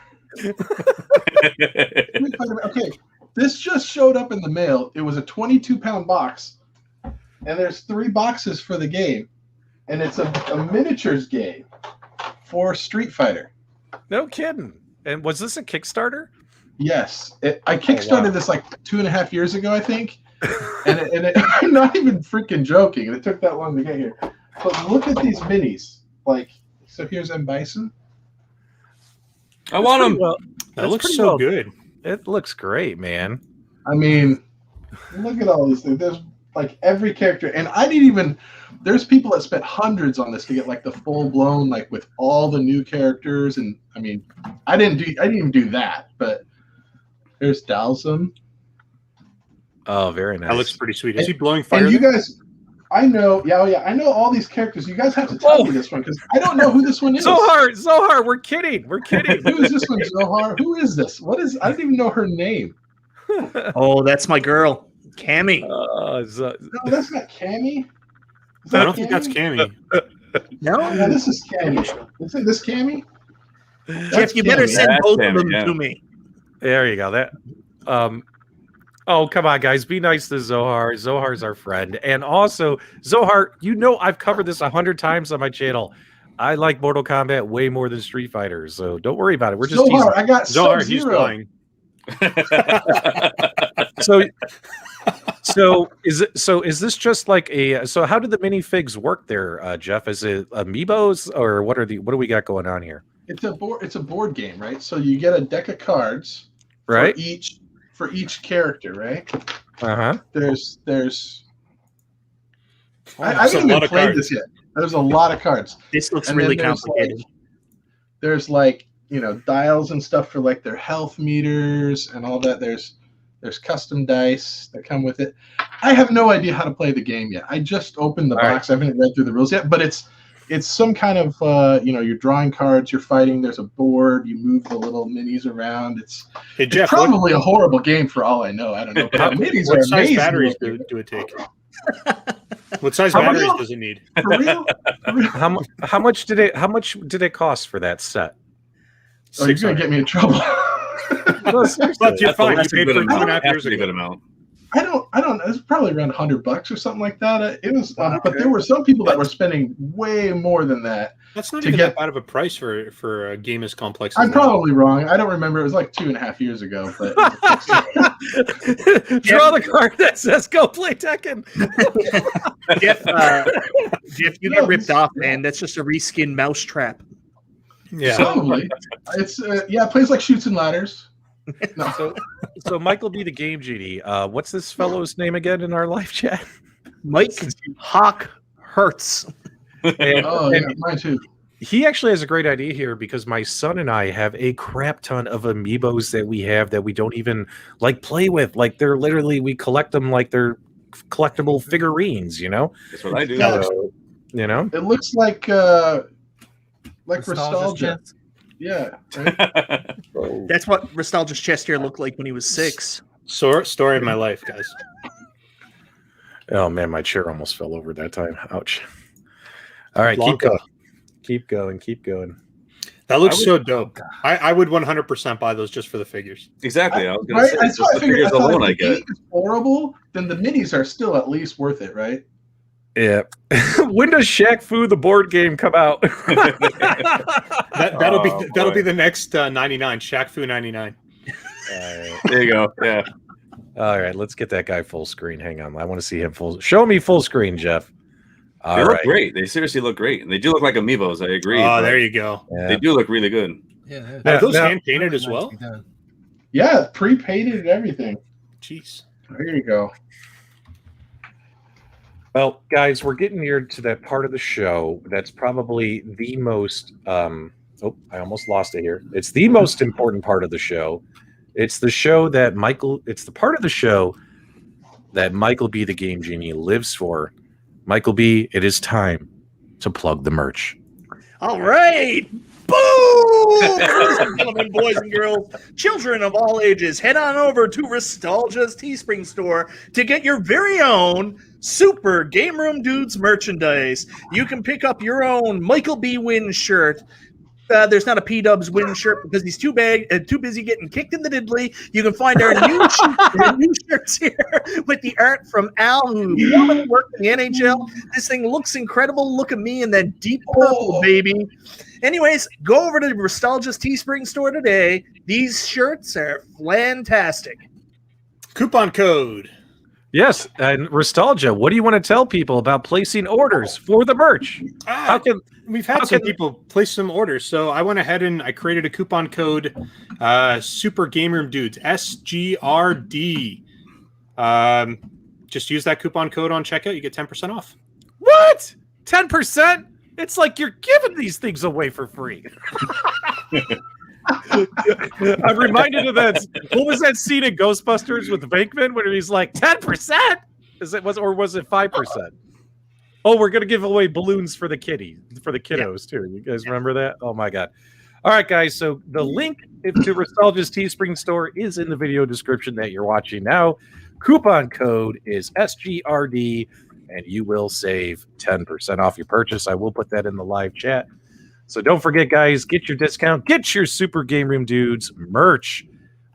Okay, this just showed up in the mail. It was a 22-pound box, and there's 3 boxes for the game, and it's a miniatures game for Street Fighter. No kidding. And was this a Kickstarter? Yes. I Kickstarted this like 2.5 years ago, I think. and I'm not even freaking joking. It took that long to get here. But look at these minis. Like, so here's M. Bison. I want them. Well, that looks so good. It looks great, man. I mean, look at all these things. There's like every character. And I didn't even... There's people that spent hundreds on this to get like the full blown, like with all the new characters. And I mean, I didn't even do that, but there's Dalsum. Oh, very nice. That looks pretty sweet. Is he blowing fire? And you guys, I know, I know all these characters. You guys have to tell me this one because I don't know who this one is. Zohar, we're kidding. Who is this one, Zohar? Who is this? I don't even know her name. Oh, that's my girl, Cammy. No, that's not Cammy. I don't think that's Cammy. No, this is Cammy. Isn't this Cammy? Jeff, you better send both of them to me. There you go. That. Oh, come on, guys. Be nice to Zohar. Zohar's our friend. And also, Zohar, you know I've covered this 100 times on my channel. I like Mortal Kombat way more than Street Fighter, so don't worry about it. We're just Zohar, teasing. I got Zohar, Sub-Zero. he's lying. So is this just like so how do the minifigs work there, Jeff? Is it amiibos or what do we got going on here? It's a board game, right? So you get a deck of cards Right. for each character, right? Uh-huh. There's I haven't even played this yet. There's a lot of cards. This looks And really then complicated. There's like, dials and stuff for like their health meters and all that. There's custom dice that come with it. I have no idea how to play the game yet. I just opened the box. I haven't read through the rules yet, but it's some kind of you're drawing cards, you're fighting. There's a board. You move the little minis around. It's Jeff, probably a horrible game for all I know. I don't know. But the minis what are size amazing. batteries do it take? What size batteries does it need? For real? How much did it cost for that set? Oh, you're gonna get me in trouble. But you're fine. You paid for 2.5 years ago. Amount. I don't. It's probably around $100 or something like that. It was, but there were some people that were spending way more than that. That's not even that bad of a price for a game as complex. I'm probably wrong. I don't remember. It was like 2.5 years ago. But draw the card that says "Go play Tekken." Jeff, you got ripped off, man. That's just a reskin Mousetrap. Yeah, probably. It's it plays like Shoots and Ladders. No. So MichaelB The Game Genie. What's this fellow's name again in our live chat? Mike Hawk Hertz. And mine too. He actually has a great idea here because my son and I have a crap ton of amiibos that we don't even like play with. Like they're literally, we collect them like they're collectible figurines. That's what I do. It looks like Restalgia. Yeah. Right? That's what Restalgia's chest hair looked like when he was 6. Story of my life, guys. Oh man, my chair almost fell over that time. Ouch. All right, keep going. That looks so dope. I would 100% buy those just for the figures. Exactly. I was going to say, just the figures alone, I get. If it's horrible, then the minis are still at least worth it, right? Yeah. When does Shaq Fu the board game come out? That'll be the next 99. Shaq Fu 99. There you go. Yeah. All right, let's get that guy full screen. Hang on, I want to see him full. Show me full screen, Jeff. They look great. They seriously look great, and they do look like amiibos. I agree. Oh, there you go. Yeah. They do look really good. Yeah. Are those hand painted as well? Yeah, pre-painted and everything. Jeez. There you go. Well, guys, we're getting near to that part of the show that's probably the most. I almost lost it here. It's the most important part of the show. It's the show that It's the part of the show that MichaelB The Game Genie lives for. MichaelB, it is time to plug the merch. All right. Boom! Ladies and gentlemen, boys and girls, children of all ages, head on over to Restalgia's Teespring store to get your very own Super GameRoom Dudes merchandise. You can pick up your own MichaelB Win shirt. There's not a PDubs Win shirt because he's too busy getting kicked in the diddly. You can find our new shirts here with the art from Al, who formerly worked in the NHL. This thing looks incredible. Look at me in that deep purple, baby. Anyways, go over to Restalgia's Teespring store today. These shirts are fantastic. Coupon code. Yes, and Restalgia, what do you want to tell people about placing orders for the merch? We've had some people place some orders, so I went ahead and I created a coupon code, Super GameRoom Dudes, SGRD. Just use that coupon code on checkout. You get 10% off. What? 10%? It's like you're giving these things away for free. I'm reminded of that. What was that scene in Ghostbusters with Venkman when he's like 10%? Was it 5%? Oh, we're gonna give away balloons for the kiddos too. You guys remember that? Oh my god! All right, guys. So the link to Restalgia's Teespring store is in the video description that you're watching now. Coupon code is SGRD, and you will save 10% off your purchase. I will put that in the live chat. So don't forget, guys, get your discount. Get your Super GameRoom Dudes merch,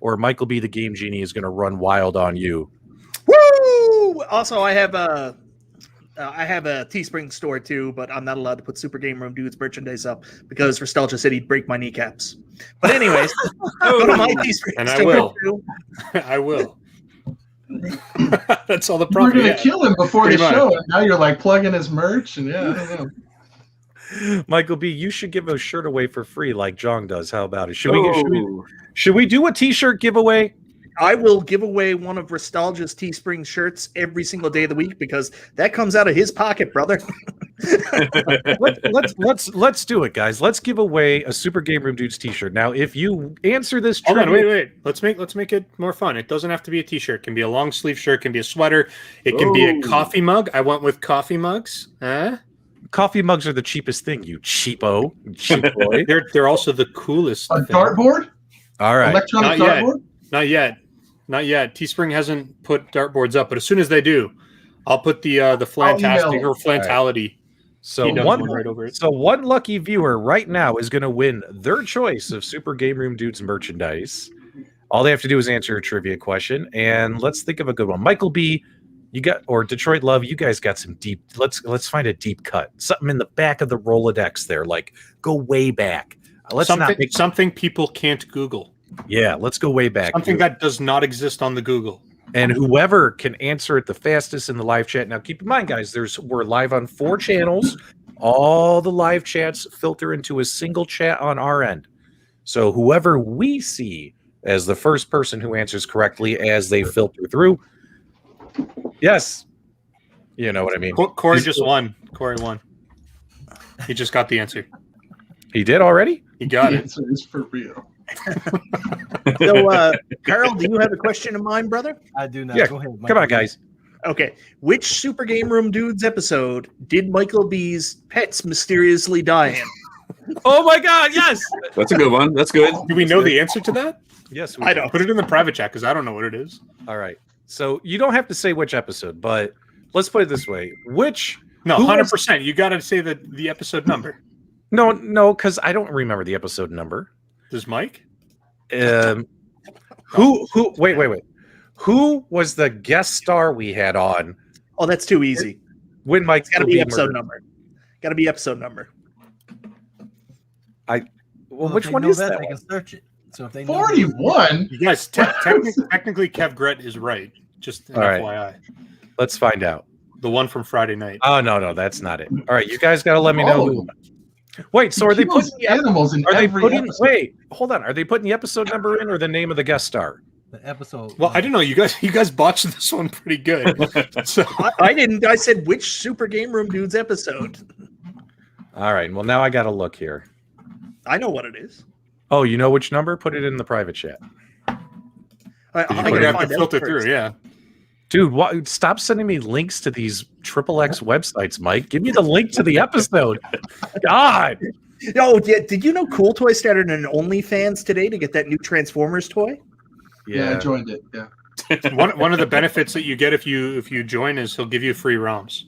or MichaelB The Game Genie is going to run wild on you. Woo! Also, I have a Teespring store too, but I'm not allowed to put Super GameRoom Dudes merchandise up because Restalgia said he'd break my kneecaps. But anyways, go to my Teespring and store too. I will. That's all the You problem. were going to kill him before Pretty the much. show, and now you're like plugging his merch, and yeah, I don't know. MichaelB, you should give a shirt away for free like Jong does. How about it? Should we do a t-shirt giveaway? I will give away one of Restalgia's Teespring shirts every single day of the week because that comes out of his pocket, brother. Let's do it, guys. Let's give away a Super GameRoom Dudes t-shirt. Now, if you answer this, hold on, wait. Let's make it more fun. It doesn't have to be a t-shirt. It can be a long sleeve shirt. It can be a sweater. It can be a coffee mug. I went with coffee mugs. Coffee mugs are the cheapest thing, you cheap boy. They're also the coolest. A dartboard? All right. Electronic dartboard? Not yet. Teespring hasn't put dartboards up, but as soon as they do, I'll put the Flantastic or Flantality. Right. So one lucky viewer right now is going to win their choice of Super GameRoom Dudes merchandise. All they have to do is answer a trivia question, and let's think of a good one. MichaelB, or Detroit Love, you guys got some deep. Let's find a deep cut. Something in the back of the Rolodex there, like go way back. Something people can't Google. Yeah, let's go way back. Something that does not exist on the Google. And whoever can answer it the fastest in the live chat. Now, keep in mind, guys, we're live on 4 channels. All the live chats filter into a single chat on our end. So whoever we see as the first person who answers correctly as they filter through. Yes. You know what I mean. Corey just won. Corey won. He just got the answer. He did already? He got The it. answer is for real. So, Carl, do you have a question in mind, brother? I do not. Yeah, Go ahead, come on, guys. Okay. Which Super GameRoom Dudes episode did MichaelB's pets mysteriously die in? Oh my God! Yes. That's a good one. That's good. Do we know the answer to that? Yes, I don't. Put it in the private chat because I don't know what it is. All right. So you don't have to say which episode, but let's put it this way: No, 100%. You got to say the episode number. No, because I don't remember the episode number. Does Mike? Wait. Who was the guest star we had on? Oh, that's too easy. When Mike's Got to be episode number. Got to be episode number. Which one is that? They can search it. So if they 41. You guys, technically, Kev Gret is right. Just an FYI. Let's find out. The one from Friday night. Oh no, that's not it. All right, you guys got to let me know. Who... Wait, so are they putting animals in every episode? Wait, hold on. Are they putting the episode number in or the name of the guest star? The episode. Well, I don't know. You guys botched this one pretty good. So I didn't. I said which Super GameRoom Dudes episode. All right. Well, now I got to look here. I know what it is. Oh, you know which number? Put it in the private chat. I'm you're gonna gonna have find to out filter first. through. Yeah. Dude, stop sending me links to these XXX websites, Mike. Give me the link to the episode. God. Oh, did you know Cool Toy started an OnlyFans today to get that new Transformers toy? Yeah, I joined it. Yeah. One of the benefits that you get if you join is he'll give you free ROMs.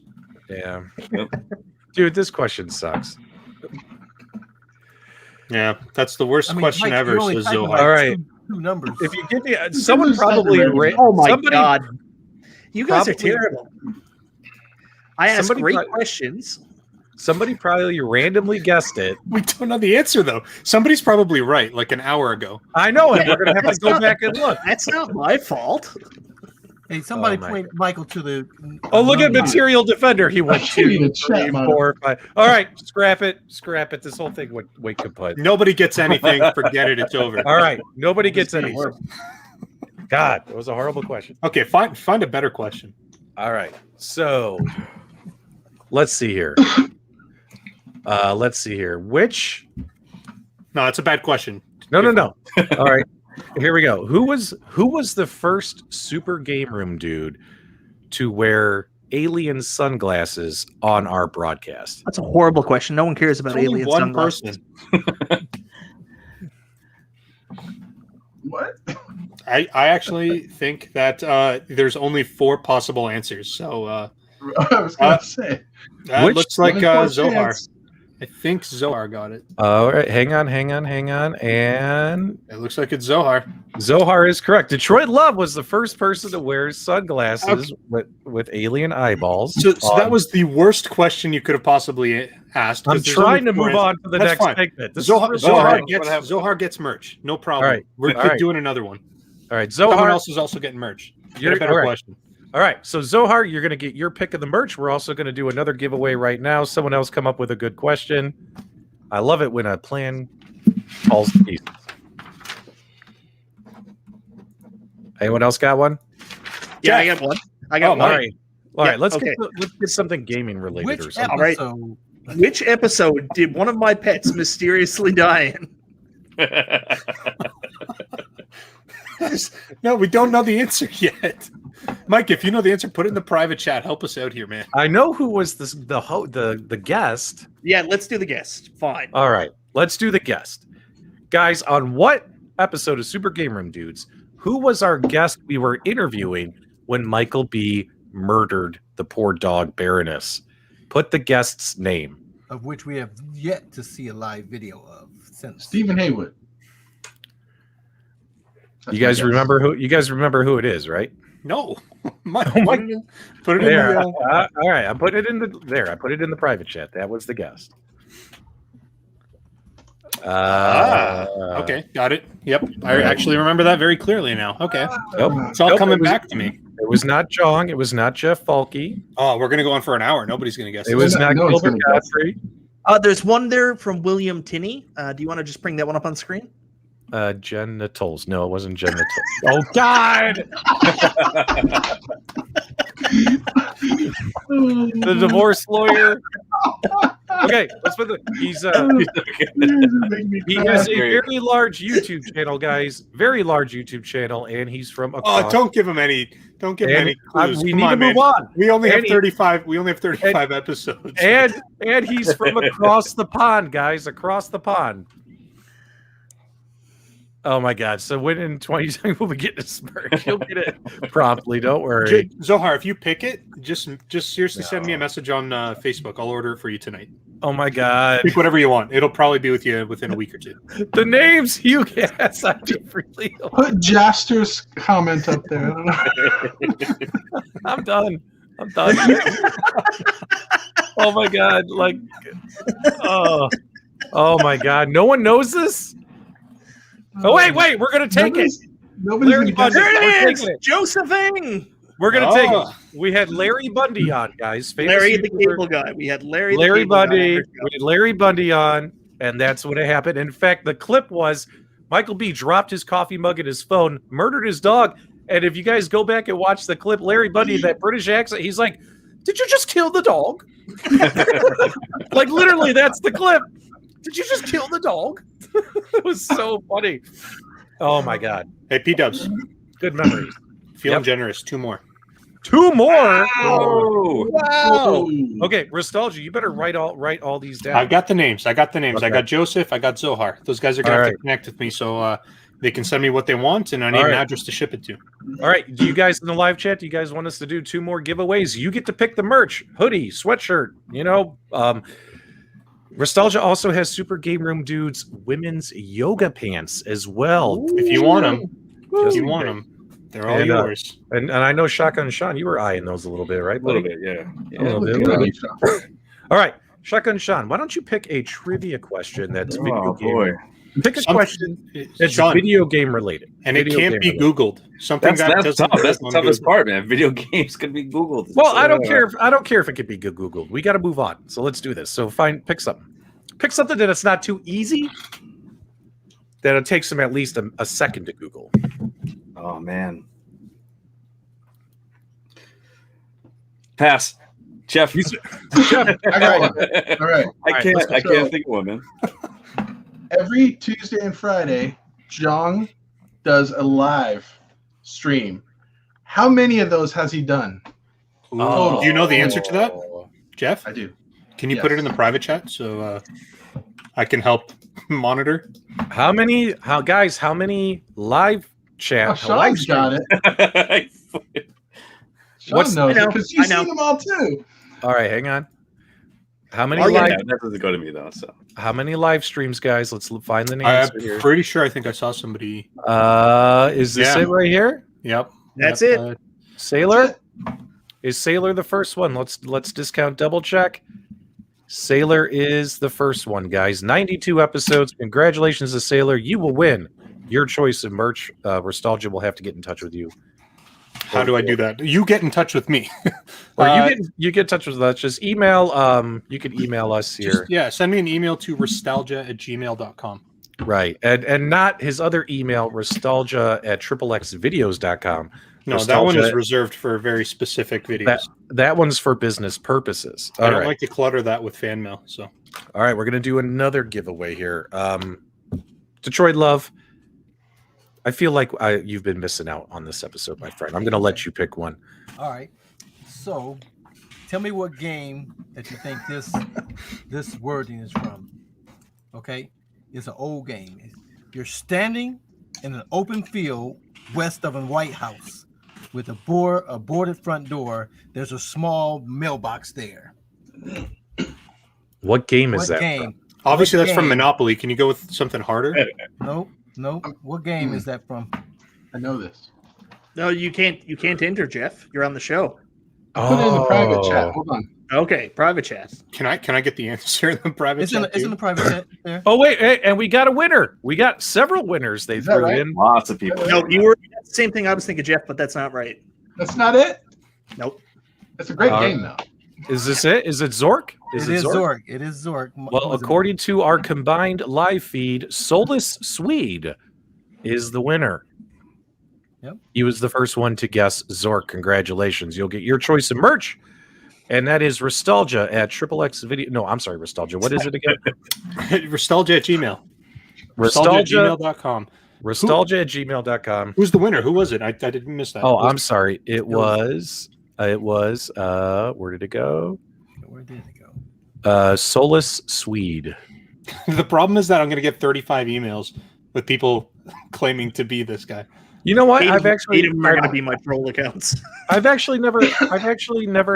Yeah. Yep. Dude, this question sucks. Yeah, that's the worst question Mike, ever, you're only says typing Zohar. All right. two numbers. If you give me someone probably Oh my somebody, god. You guys are probably- terrible. I ask Somebody great probably- questions. somebody probably randomly guessed it. We don't know the answer though. Somebody's probably right, like an hour ago. I know it. We're gonna have to That's go not- back and look. That's not my fault. Hey, somebody Oh, my point Michael to the. Oh, look at Material Defender. He went I can't 2, even chat, 3, man. 4, 5. All right, scrap it. Scrap it. This whole thing went kaput. Nobody gets anything. Forget it. It's over. All right, nobody gets any. God, that was a horrible question. Okay, find a better question. All right, so let's see here. Which? No, it's a bad question. No. All right, here we go. Who was the first Super GameRoom dude to wear alien sunglasses on our broadcast? That's a horrible question. No one cares about It's only alien one sunglasses. person. What? I actually think that there's only 4 possible answers. So I was gonna say. that Which looks like Only 4 Zohar. chance. I think Zohar got it. All right, hang on. And It looks like it's Zohar. Zohar is correct. Detroit Love was the first person to wear sunglasses with alien eyeballs. So that was the worst question you could have possibly asked. 'cause I'm there's trying only to 4 move on to the That's next fine. segment. This Zohar, is for Zohar gets merch. No problem. All right. We're All right. doing another one. All right, Someone Zohar. else is also getting merch. Get You're- a better all right. question. All right, so Zohar, you're going to get your pick of the merch. We're also going to do another giveaway right now. Someone else come up with a good question. I love it when a plan falls to pieces. Anyone else got one? Yeah, I got one. I got All one. right. All Yeah, right, let's okay. let's get something gaming related or Which something. episode? Which episode did one of my pets mysteriously die in? No, we don't know the answer yet. Mike, if you know the answer, put it in the private chat. Help us out here, man. I know who was the guest. Yeah, let's do the guest. Fine. All right, let's do the guest. Guys, on what episode of Super GameRoom Dudes, who was our guest we were interviewing when Michael B murdered the poor dog Baroness? Put the guest's name. Of which we have yet to see a live video of since. Stephen Haywood. That's You guys my guess. remember who it is, right? No. Mike, Oh my- put it in There. the, All right, I put it in the private chat. That was the guest. okay, got it. Yep. I actually remember that very clearly now. Okay. Nope. It's all Nope, coming it was- back to me. It was not Jong. It was not Jeff Falke. Oh, we're gonna go on for an hour. Nobody's gonna guess. It was not No one's Gilbert gonna guess. Godfrey. There's one there from William Tinney. Do you want to just bring that one up on screen? Genitals. No, it wasn't genitals. Oh God! The divorce lawyer. Okay, let's put he has a very large YouTube channel, guys. Very large YouTube channel, and he's from across. Oh, don't give him any. Don't give him any clues. We Come need on, to man. move on. We only have And he- 35. We only have 35 episodes. And he's from across the pond, guys. Across the pond. Oh my God! So when in 2020 we'll be getting a smirk. You'll get it promptly. Don't worry. Zohar, if you pick it, just seriously send me a message on Facebook. I'll order it for you tonight. Oh my God! Pick whatever you want. It'll probably be with you within a week or two. The names you guess I do freely. Put Jaster's comment up there. I don't know. I'm done. Oh my God! Like, oh my God! No one knows this. Oh wait! We're gonna take it. Nobody's Larry gonna Bundy. guess it. There We're it is! taking it. Josephine! We're gonna take Oh. it. We had Larry Bundy on, guys. Famous Larry the YouTuber. Cable Guy. We had Larry the Larry Cable Guy on Bundy. our show. We had Larry Bundy on, and that's what happened. In fact, the clip was Michael B dropped his coffee mug and his phone, murdered his dog. And if you guys go back and watch the clip, Larry Bundy, that British accent, he's like, "Did you just kill the dog?" Like literally, that's the clip. Did you just kill the dog? It was so funny. Oh my god. Hey, PDubs. Good memories. Feeling generous. 2 more. 2 more. Oh, Wow. Okay, Restalgia, you better write all these down. I've got the names. I got Okay. I got Joseph. I got Zohar. Those guys are going to have to connect with me so they can send me what they want, and I need an address to ship it to. All right. Do you guys in the live chat, do you guys want us to do 2 more giveaways? You get to pick the merch, hoodie, sweatshirt, Restalgia also has Super GameRoom Dudes women's yoga pants as well. If you want them, they're all yours. And I know Shotgun Sean, you were eyeing those a little bit, right? a little bit, yeah. A little bit. All right. Shotgun Sean, why don't you pick a trivia question that's video game? Pick a question that's video game related. And it can't be Googled. Something that's tough. That's the toughest part, man. Video games can be Googled. Well, I don't care. I don't care if it could be Googled. We got to move on. So let's do this. So pick something. Pick something that it's not too easy. That it takes them at least a second to Google. Oh man. Pass. Jeff. I got it. All right. I can't think of one, man. Every Tuesday and Friday, Jong does a live stream. How many of those has he done? Do you know the answer to that, Jeff? I do. Can you put it in the private chat so I can help monitor? How many live chat? Oh, Sean's got it. Sean knows it because you've seen them all too. All right, hang on. How many that doesn't go to me though. So how many live streams, guys? Let's find the names. I'm pretty sure. I think I saw somebody. Is this it right here? Yep. That's it. Sailor? Is Sailor the first one? Let's discount double check. Sailor is the first one, guys. 92 episodes. Congratulations to Sailor. You will win your choice of merch. Restalgia will have to get in touch with you. How do I do that? You get in touch with me. Or you get in touch with us. Just email. You can email us here. Send me an email to restalgia@gmail.com. Right. And not his other email, restalgia@xxvideos.com. No, that one is reserved for very specific videos. That one's for business purposes. I don't like to clutter that with fan mail. So, all right, we're gonna do another giveaway here. Detroit Love, I feel like you've been missing out on this episode, my friend. I'm gonna let you pick one. All right. So, tell me what game that you think this wording is from. Okay, it's an old game. You're standing in an open field west of a White House with a boarded front door. There's a small mailbox there. What game is that? Game? Obviously, that's from Monopoly. Can you go with something harder? No. What game is that from? I know this. No, you can't enter, Jeff. You're on the show. Put it in the private chat. Hold on. Okay, private chat. Can I get the answer in the private chat? It's in the private chat there. Oh wait, and we got a winner. We got several winners. They threw in. Lots of people. No, you were the same thing I was thinking, Jeff, but that's not right. That's not it. Nope. It's a great game though. Is this it? Is it Zork? It is Zork. It is Zork. Well, according to our combined live feed, Soulless Swede is the winner. Yep. He was the first one to guess Zork. Congratulations. You'll get your choice of merch. And that is Restalgia at XXVideo. No, I'm sorry, Restalgia. What is it again? Restalgia at Gmail. Restalgia@gmail.com. Restalgia@gmail.com. Restalgia@gmail.com. Who's the winner? Who was it? I didn't miss that. Oh, I'm sorry. It was where did it go? Where did it go? Soulless Swede. The problem is that I'm going to get 35 emails with people claiming to be this guy. You know what? Eight I've actually of them are going to be my troll accounts. I've actually never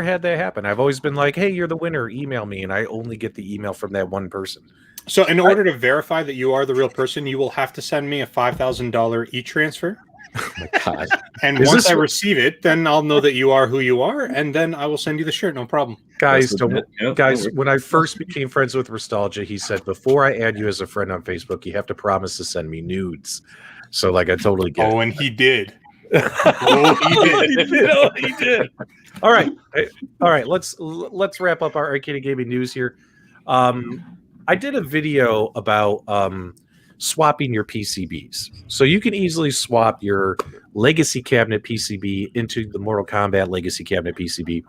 had that happen. I've always been like, "Hey, you're the winner. Email me," and I only get the email from that one person. So, in order to verify that you are the real person, you will have to send me a $5,000 e-transfer. Oh my god! And once I receive it, then I'll know that you are who you are, and then I will send you the shirt. No problem. Guys, when I first became friends with Restalgia, he said, before I add you as a friend on Facebook, you have to promise to send me nudes. So, like, I totally get it. Oh, and he did. He did. All right. Let's wrap up our arcade gaming news here. I did a video about swapping your PCBs. So you can easily swap your Legacy Cabinet PCB into the Mortal Kombat Legacy Cabinet PCB.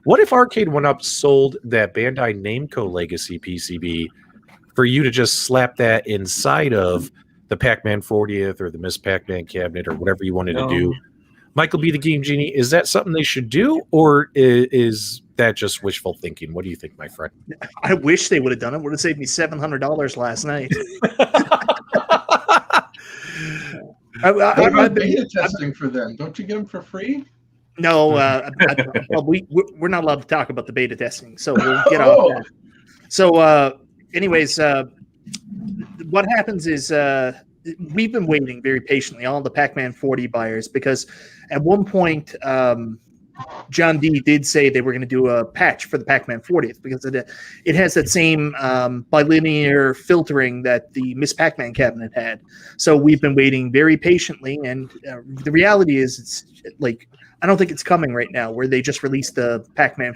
What if Arcade1Up sold that Bandai Namco Legacy PCB for you to just slap that inside of the Pac-Man 40th or the Miss Pac-Man cabinet or whatever you wanted to do? MichaelB The Game Genie, is that something they should do, or is that just wishful thinking? What do you think, my friend? I wish they would have done it. Would have saved me $700 last night. What about beta testing for them? Don't you get them for free? No, we're not allowed to talk about the beta testing, so we'll get off that. So, anyways, what happens is we've been waiting very patiently, all the Pac-Man 40 buyers, because at one point, John D did say they were going to do a patch for the Pac-Man 40th because it has that same bilinear filtering that the Miss Pac-Man cabinet had. So we've been waiting very patiently, and the reality is it's like, I don't think it's coming right now, where they just released the Pac-Man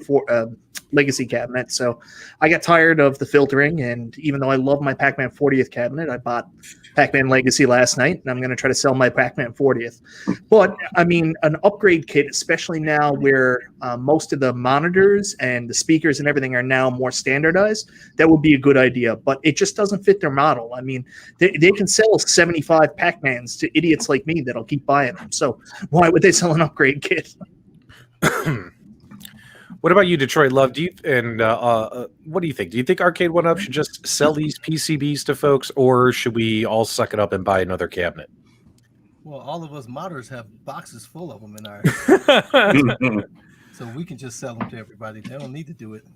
Legacy cabinet. So I got tired of the filtering, and even though I love my Pac-Man 40th cabinet, I bought Pac-Man Legacy last night, and I'm going to try to sell my Pac-Man 40th. But, I mean, an upgrade kit, especially now where most of the monitors and the speakers and everything are now more standardized, that would be a good idea. But it just doesn't fit their model. I mean, they can sell 75 Pac-Mans to idiots like me that'll keep buying them. So why would they sell an upgrade kit? What about you, Detroit Love? What do you think? Do you think Arcade1Up should just sell these PCBs to folks, or should we all suck it up and buy another cabinet? Well, all of us modders have boxes full of them in our so we can just sell them to everybody. They don't need to do it.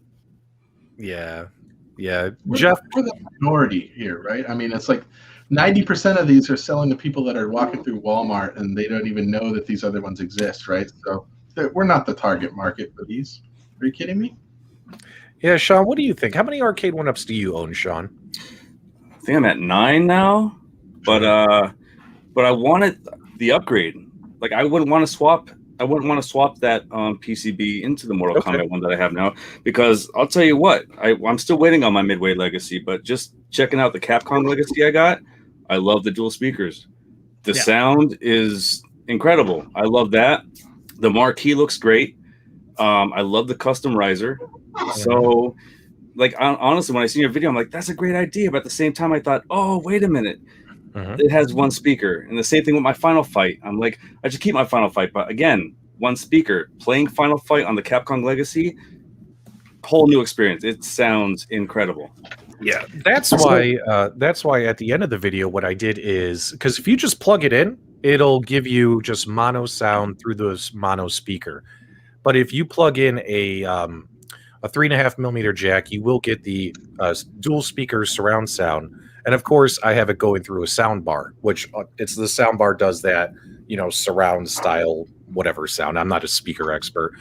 Yeah. Jeff, we're the minority here, right? I mean, it's like 90% of these are selling to people that are walking through Walmart and they don't even know that these other ones exist, right? So we're not the target market for these. Are you kidding me? Yeah, Sean, what do you think? How many Arcade1Ups do you own, Sean? I think I'm at 9 now, but I wanted the upgrade. Like I wouldn't want to swap that PCB into the Mortal Kombat one that I have now, because I'll tell you what, I'm still waiting on my Midway Legacy, but just checking out the Capcom Legacy I got, I love the dual speakers. The sound is incredible. I love that. The marquee looks great. I love the custom riser. So, like, honestly, when I see your video, I'm like, that's a great idea. But at the same time, I thought, oh, wait a minute. It has one speaker. And the same thing with my Final Fight. I'm like, I should keep my Final Fight. But again, one speaker. Playing Final Fight on the Capcom Legacy, whole new experience. It sounds incredible. Yeah, that's why at the end of the video, what I did is, because if you just plug it in, it'll give you just mono sound through this mono speaker. But if you plug in a 3.5 millimeter jack, you will get the dual speaker surround sound. And of course, I have it going through a sound bar, which it's the sound bar does that, surround style, whatever sound. I'm not a speaker expert.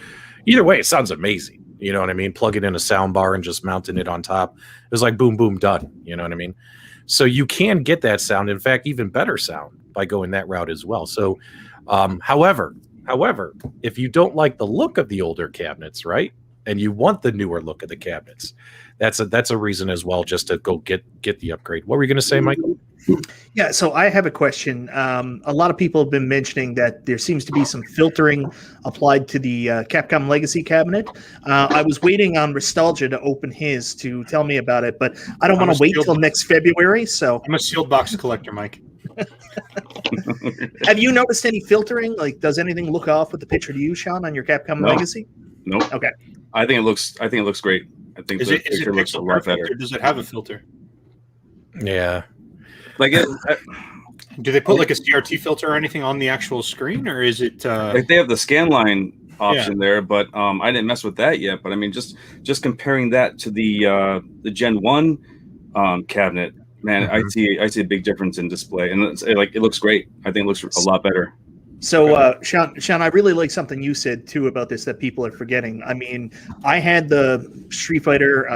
Either way, it sounds amazing. You know what I mean? Plug it in a sound bar and just mounting it on top. It was like boom, boom, done. You know what I mean? So you can get that sound. In fact, even better sound by going that route as well. So, however, if you don't like the look of the older cabinets, right, and you want the newer look of the cabinets, that's a reason as well, just to go get the upgrade. What were you going to say, Michael? Yeah, so I have a question. A lot of people have been mentioning that there seems to be some filtering applied to the Capcom Legacy cabinet. I was waiting on Restalgia to open his to tell me about it, but I don't want to wait till next February. So I'm a sealed box collector, Mike. Have you noticed any filtering? Like, does anything look off with the picture to you, Sean, on your Capcom Legacy? Nope. Okay. I think it looks great. I think the picture looks a lot better. Or does it have a filter? Yeah. Like do they put like a CRT filter or anything on the actual screen, or is it like they have the scan line option there, but I didn't mess with that yet. But I mean, just comparing that to the Gen 1 cabinet, man, I see a big difference in display, and it looks great. I think it looks a lot better. So, Sean, I really like something you said too about this that people are forgetting. I mean, I had the Street Fighter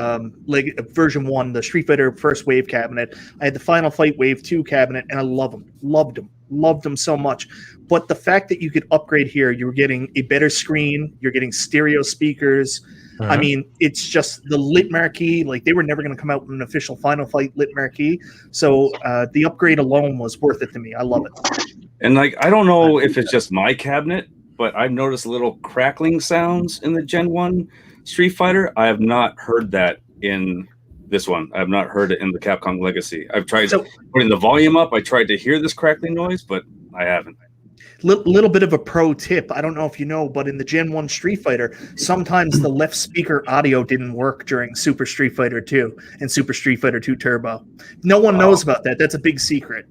version 1, the Street Fighter First Wave cabinet. I had the Final Fight Wave 2 cabinet, and I loved them so much. But the fact that you could upgrade here, you were getting a better screen, you're getting stereo speakers. I mean, it's just the lit marquee. Like, they were never going to come out with an official Final Fight lit marquee. So the upgrade alone was worth it to me. I love it. And like, I don't know if it's just my cabinet, but I've noticed little crackling sounds in the Gen 1 Street Fighter. I have not heard that in this one. I have not heard it in the Capcom Legacy. I've tried putting the volume up. I tried to hear this crackling noise, but I haven't. Little bit of a pro tip. I don't know if you know, but in the Gen 1 Street Fighter, sometimes the left speaker audio didn't work during Super Street Fighter 2 and Super Street Fighter 2 Turbo. No one knows about that. That's a big secret.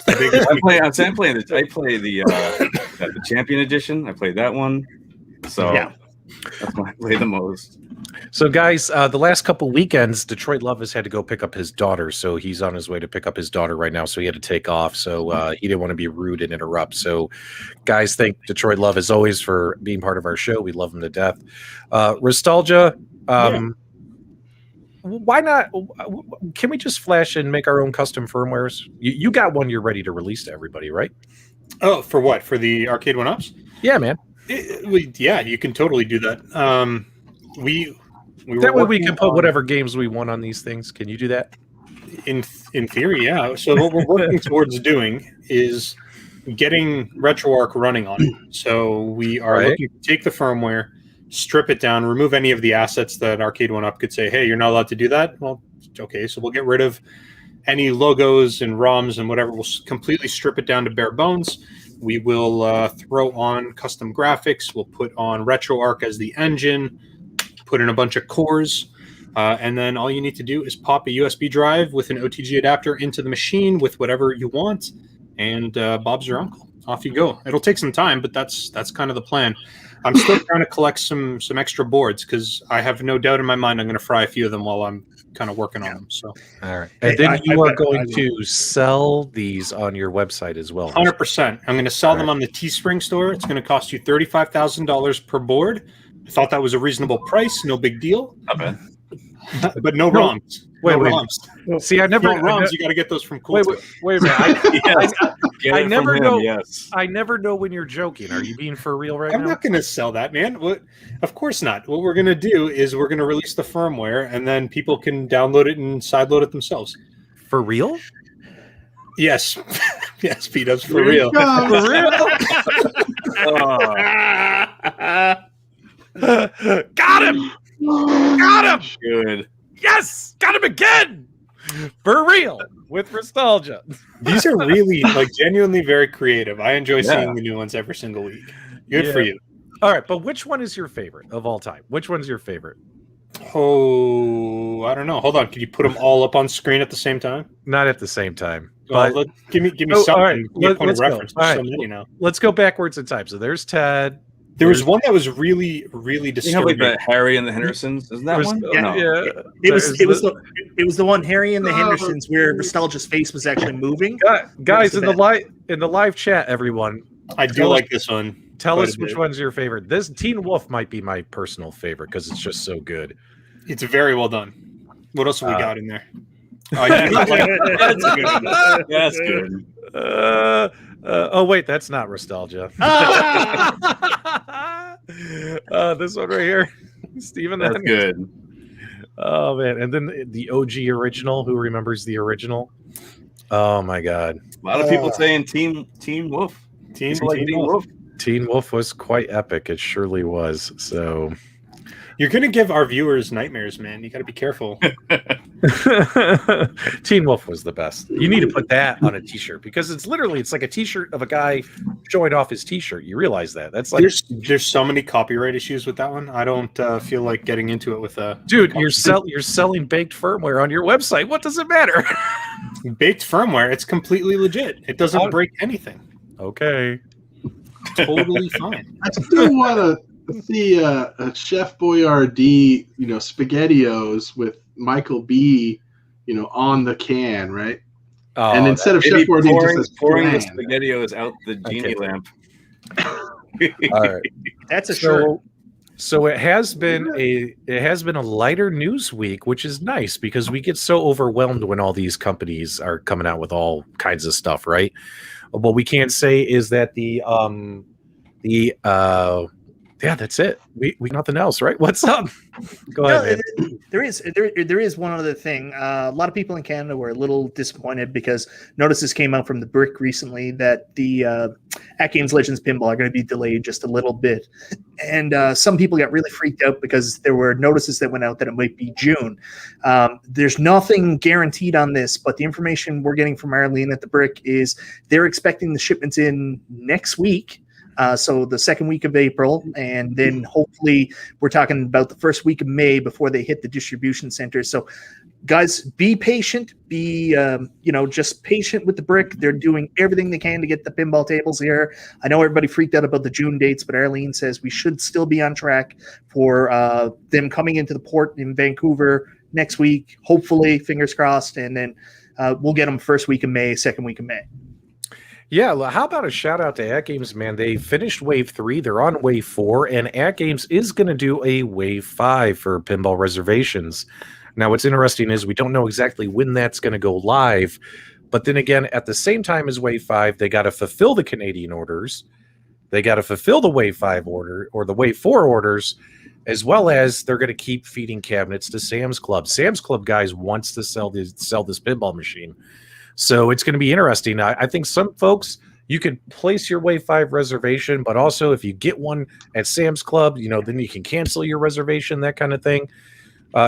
I play the Champion Edition. I played that one. So yeah. That's when I play the most. So, guys, the last couple weekends, Detroit Love has had to go pick up his daughter. So he's on his way to pick up his daughter right now. So he had to take off. So he didn't want to be rude and interrupt. So, guys, thank Detroit Love as always for being part of our show. We love him to death. Restalgia, why not? Can we just flash and make our own custom firmwares? You got one you're ready to release to everybody, right? Oh, for what? For the Arcade1Ups? Yeah, man. Yeah, you can totally do that. We that way we can put whatever games we want on these things. Can you do that? In theory, yeah. So what we're working towards doing is getting RetroArch running on it. So we are looking to take the firmware, strip it down, remove any of the assets that Arcade1Up could say, hey, you're not allowed to do that. Well, okay, so we'll get rid of any logos and ROMs and whatever. We'll completely strip it down to bare bones. We will throw on custom graphics. We'll put on RetroArch as the engine, put in a bunch of cores, and then all you need to do is pop a USB drive with an OTG adapter into the machine with whatever you want, and Bob's your uncle. Off you go. It'll take some time, but that's kind of the plan. I'm still trying to collect some extra boards because I have no doubt in my mind I'm going to fry a few of them while I'm kind of working on them. So, all right, and then you are going to sell these on your website as well. 100%. I'm going to sell them on the Teespring store. It's going to cost you $35,000 per board. I thought that was a reasonable price. No big deal. Okay. But no ROMs. Wait. ROMs. See, I never ROMs. You got to get those from Cool. Wait a minute. I never know. Yes. I never know when you're joking. Are you being for real right now? I'm not going to sell that, man. Of course not. What we're going to do is we're going to release the firmware, and then people can download it and sideload it themselves. For real? Yes. Yes, PDubs, for real. Got him! Got him! Good. Yes! Got him again! For real, with Restalgia. These are really, genuinely very creative. I enjoy seeing the new ones every single week. Good for you. All right, but which one is your favorite of all time? Which one's your favorite? Oh, I don't know. Hold on. Can you put them all up on screen at the same time? Not at the same time. Well, give me something. All right, let's reference. All right. So many now. Let's go backwards in time. So there's Ted. There was one that was really, really disturbing. You have the Harry and the Hendersons. Isn't that one? Yeah, no. It was the one Harry and the Hendersons where Restalgia's face was actually moving. Guys, in the live chat, everyone. I do like this one. Tell us which one's your favorite. This Teen Wolf might be my personal favorite because it's just so good. It's very well done. What else have we got in there? That's good. That's good. Oh wait, that's not Restalgia. This one right here, Steven. That's good. Oh man, and then the OG original. Who remembers the original? Oh my god, a lot of people saying Teen Wolf. Teen Wolf. Teen Wolf was quite epic. It surely was. So. You're going to give our viewers nightmares, man. You got to be careful. Teen Wolf was the best. You need to put that on a t-shirt because it's like a t-shirt of a guy showing off his t-shirt. You realize that? That's like there's so many copyright issues with that one. I don't feel like getting into it with a dude. You're selling baked firmware on your website. What does it matter? Baked firmware. It's completely legit. It doesn't break anything. Okay. Totally fine. I still want to see a Chef Boyardee, SpaghettiOs with Michael B, on the can, right? Oh, and instead of Chef Boyardee, pouring, just pouring the SpaghettiOs out the genie lamp. All right, that's a shirt. So it has been a lighter news week, which is nice because we get so overwhelmed when all these companies are coming out with all kinds of stuff, right? What we can't say is that the Yeah, that's it. We nothing else, right? What's up? Go ahead, man. There is one other thing. A lot of people in Canada were a little disappointed because notices came out from the Brick recently that the AtGames Legends Pinball are going to be delayed just a little bit, and some people got really freaked out because there were notices that went out that it might be June. There's nothing guaranteed on this, but the information we're getting from Arlene at the Brick is they're expecting the shipments in next week. So the second week of April, and then hopefully we're talking about the first week of May before they hit the distribution centers. So guys, be patient, be just patient with the Brick. They're doing everything they can to get the pinball tables here. I know everybody freaked out about the June dates, but Arlene says we should still be on track for them coming into the port in Vancouver next week, hopefully, fingers crossed, and then we'll get them first week of May, second week of May. Yeah, well, how about a shout out to AtGames, man? They finished Wave 3, they're on Wave 4, and AtGames is going to do a Wave 5 for pinball reservations. Now, what's interesting is we don't know exactly when that's going to go live, but then again, at the same time as Wave 5, they got to fulfill the Canadian orders, they got to fulfill the Wave 5 order, or the Wave 4 orders, as well as they're going to keep feeding cabinets to Sam's Club. Sam's Club, guys, wants to sell this pinball machine. So it's going to be interesting. I think some folks, you could place your Wave 5 reservation, but also if you get one at Sam's Club, then you can cancel your reservation, that kind of thing.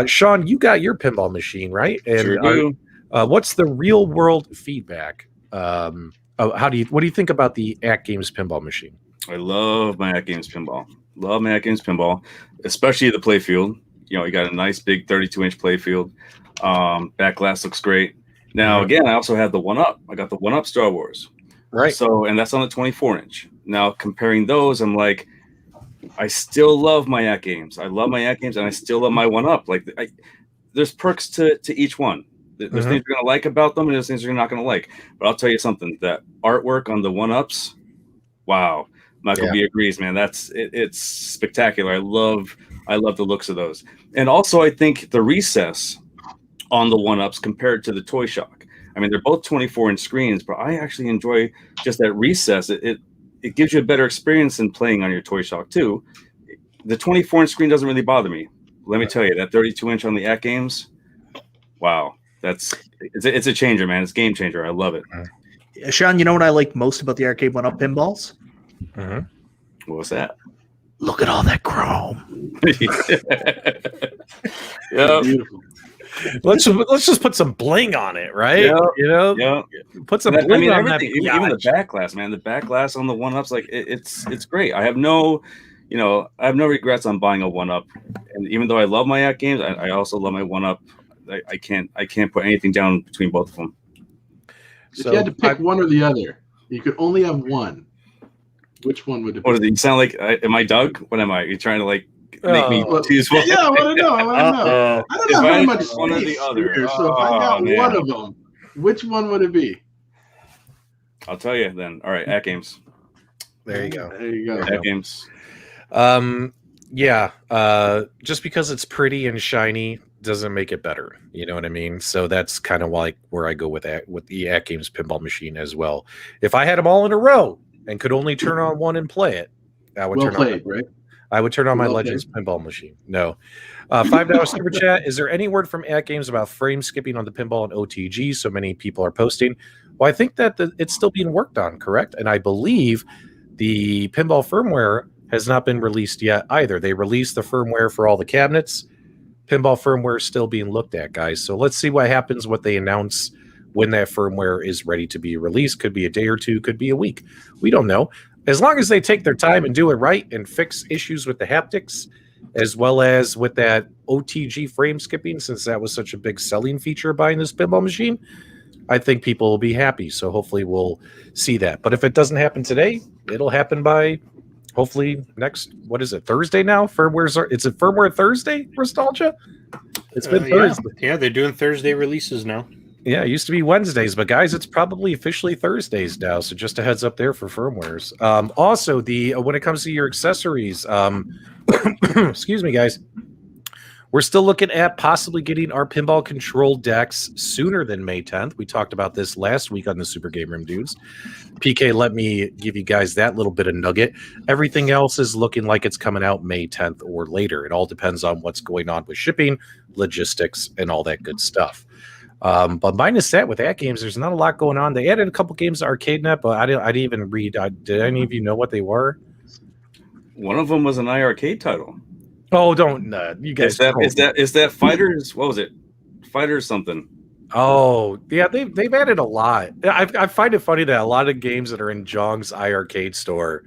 Sean, you got your pinball machine, right? And sure do. What's the real world feedback? What do you think about the AtGames pinball machine? I love my AtGames pinball. Love my AtGames pinball, especially the playfield. You got a nice big 32-inch playfield. Back glass looks great. Now, again, I also have the 1-Up. I got the 1-Up Star Wars. Right. So, and that's on the 24-inch. Now, comparing those, I'm like, I still love my AtGames. I love my AtGames, and I still love my 1-Up. Like, there's perks to each one. There's things you're going to like about them, and there's things you're not going to like. But I'll tell you something. That artwork on the 1-Ups, wow. Michael B agrees, man. It's spectacular. I love the looks of those. And also, I think the recess on the 1-Ups compared to the Toy Shock. I mean, they're both 24-inch screens, but I actually enjoy just that recess. It gives you a better experience than playing on your Toy Shock too. The 24-inch screen doesn't really bother me. Let me tell you, that 32-inch on the AtGames, wow, it's a changer, man. It's a game changer. I love it. Sean, you know what I like most about the Arcade1Up pinballs? What's that? Look at all that chrome. Yeah. Beautiful. Let's just put some bling on it, right? Yeah. Put some bling on that. Even the back glass, man. The back glass on the 1-Ups, like it's great. I have no regrets on buying a 1-Up. And even though I love my AtGames, I also love my 1-Up. I can't put anything down between both of them. If you had to pick one or the other, you could only have one. Which one would it be? What, you sound like? Am I Doug? What am I? You're trying to make me choose one? Yeah, I want to know. I don't know how much one or the other. Here, so if I got one of them, which one would it be? I'll tell you then. All right, AtGames. There you go. AtGames. Just because it's pretty and shiny doesn't make it better. You know what I mean? So that's kind of like where I go with the AtGames pinball machine as well. If I had them all in a row and could only turn on one and play it, I would I would turn on my Legends pinball machine. No. $5 super chat. Is there any word from AtGames about frame skipping on the pinball and OTG? So many people are posting. Well, I think that it's still being worked on, correct? And I believe the pinball firmware has not been released yet either. They released the firmware for all the cabinets. Pinball firmware is still being looked at, guys. So let's see what happens, what they announce when that firmware is ready to be released. Could be a day or two, could be a week. We don't know. As long as they take their time and do it right and fix issues with the haptics, as well as with that OTG frame skipping, since that was such a big selling feature buying this pinball machine, I think people will be happy. So hopefully we'll see that. But if it doesn't happen today, it'll happen by hopefully next, what is it, Thursday now? It's a firmware Thursday, Restalgia? It's been Thursday. Yeah, they're doing Thursday releases now. Yeah, it used to be Wednesdays, but guys, it's probably officially Thursdays now. So just a heads up there for firmwares. Also, when it comes to your accessories, excuse me, guys, We're still looking at possibly getting our pinball control decks sooner than May 10th. We talked about this last week on the Super GameRoom Dudes. PK, let me give you guys that little bit of nugget. Everything else is looking like it's coming out May 10th or later. It all depends on what's going on with shipping, logistics, and all that good stuff. But minus that, with AtGames, there's not a lot going on. They added a couple games to Arcade1Up, but I didn't even read. Did any of you know what they were? One of them was an iiRcade title. Oh, don't you guys? Is that Fighters? What was it? Fighters something. Oh, yeah, they've added a lot. I find it funny that a lot of games that are in Jong's iiRcade store,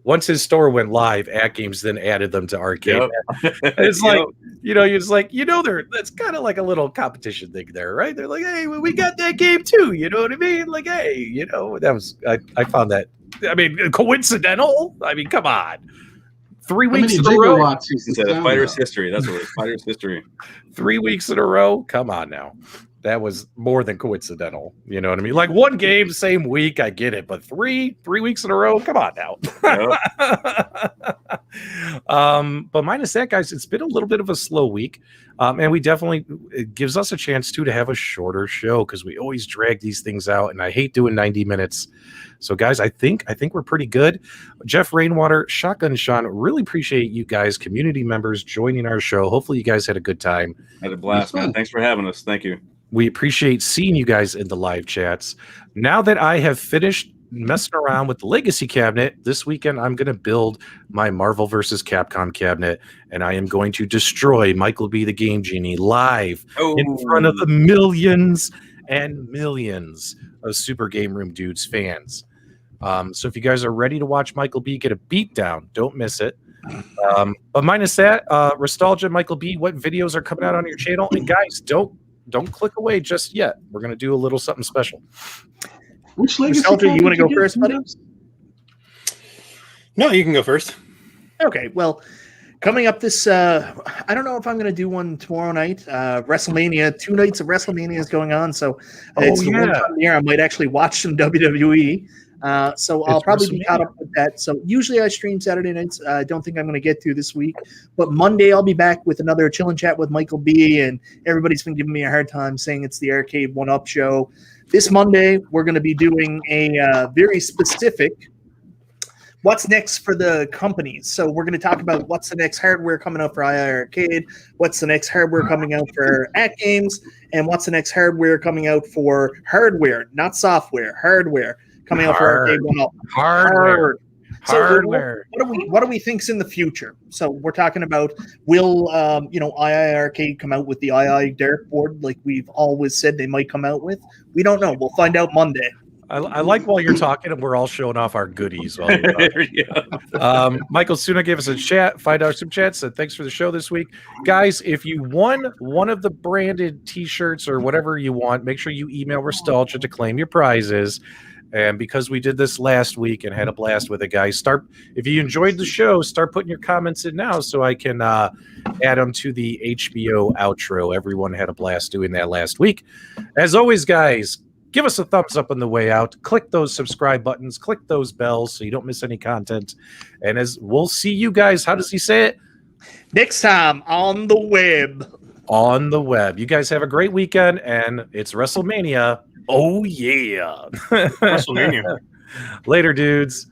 once his store went live, AtGames then added them to Arcade. Yep. It's like, you're just like, that's kind of like a little competition thing there, right? They're like, hey, we got that game too. You know what I mean? Like, hey, that was, I found that, coincidental? I mean, come on. 3 weeks in a row. Fighters history. That's what it is. Fighters history. 3 weeks in a row. Come on now. That was more than coincidental. You know what I mean? Like one game, same week, I get it. But three weeks in a row. Come on now. Yep. But minus that, guys, it's been a little bit of a slow week. And it gives us a chance to have a shorter show because we always drag these things out. And I hate doing 90 minutes. So, guys, I think we're pretty good. Jeff Rainwater, Shotgun Sean, really appreciate you guys, community members, joining our show. Hopefully you guys had a good time. Had a blast, man. Thanks for having us. Thank you. We appreciate seeing you guys in the live chats. Now that I have finished messing around with the Legacy cabinet, this weekend I'm going to build my Marvel vs. Capcom cabinet, and I am going to destroy MichaelB The Game Genie live in front of the millions and millions of Super GameRoom Dudes fans. So if you guys are ready to watch MichaelB get a beatdown, don't miss it. But minus that, Restalgia, MichaelB, what videos are coming out on your channel? And guys, don't click away just yet. We're going to do a little something special. Which Legacy? Restalgia, you want to go first, buddy? No, you can go first. Okay, well, coming up this, I don't know if I'm going to do one tomorrow night. WrestleMania, 2 nights of WrestleMania is going on, so it's the one time of the year I might actually watch some WWE. So I'll probably be caught up with that. So usually I stream Saturday nights. I don't think I'm going to get to this week, but Monday I'll be back with another chill and chat with MichaelB, and everybody's been giving me a hard time saying it's the Arcade1Up show. This Monday we're going to be doing a very specific what's next for the companies. So we're going to talk about what's the next hardware coming out for iiRcade, what's the next hardware coming out for AtGames, and what's the next hardware coming out for hardware, not software, hardware. Coming out for Arcade1Up. Hardware. So what do we think's in the future? So we're talking about will iiRcade come out with the II dartboard like we've always said they might come out with? We don't know. We'll find out Monday. I like while you're talking and we're all showing off our goodies while you're talking. Michael Suna gave us a chat, $5 super chat, said thanks for the show this week. Guys, if you won one of the branded t-shirts or whatever you want, make sure you email Restalgia to claim your prizes. And because we did this last week and had a blast with it, guys, if you enjoyed the show, start putting your comments in now so I can add them to the HBO outro. Everyone had a blast doing that last week. As always, guys, give us a thumbs up on the way out. Click those subscribe buttons. Click those bells so you don't miss any content. And as we'll see you guys, how does he say it? Next time on the web. On the web. You guys have a great weekend, and it's WrestleMania. Oh, yeah. WrestleMania. Later, dudes.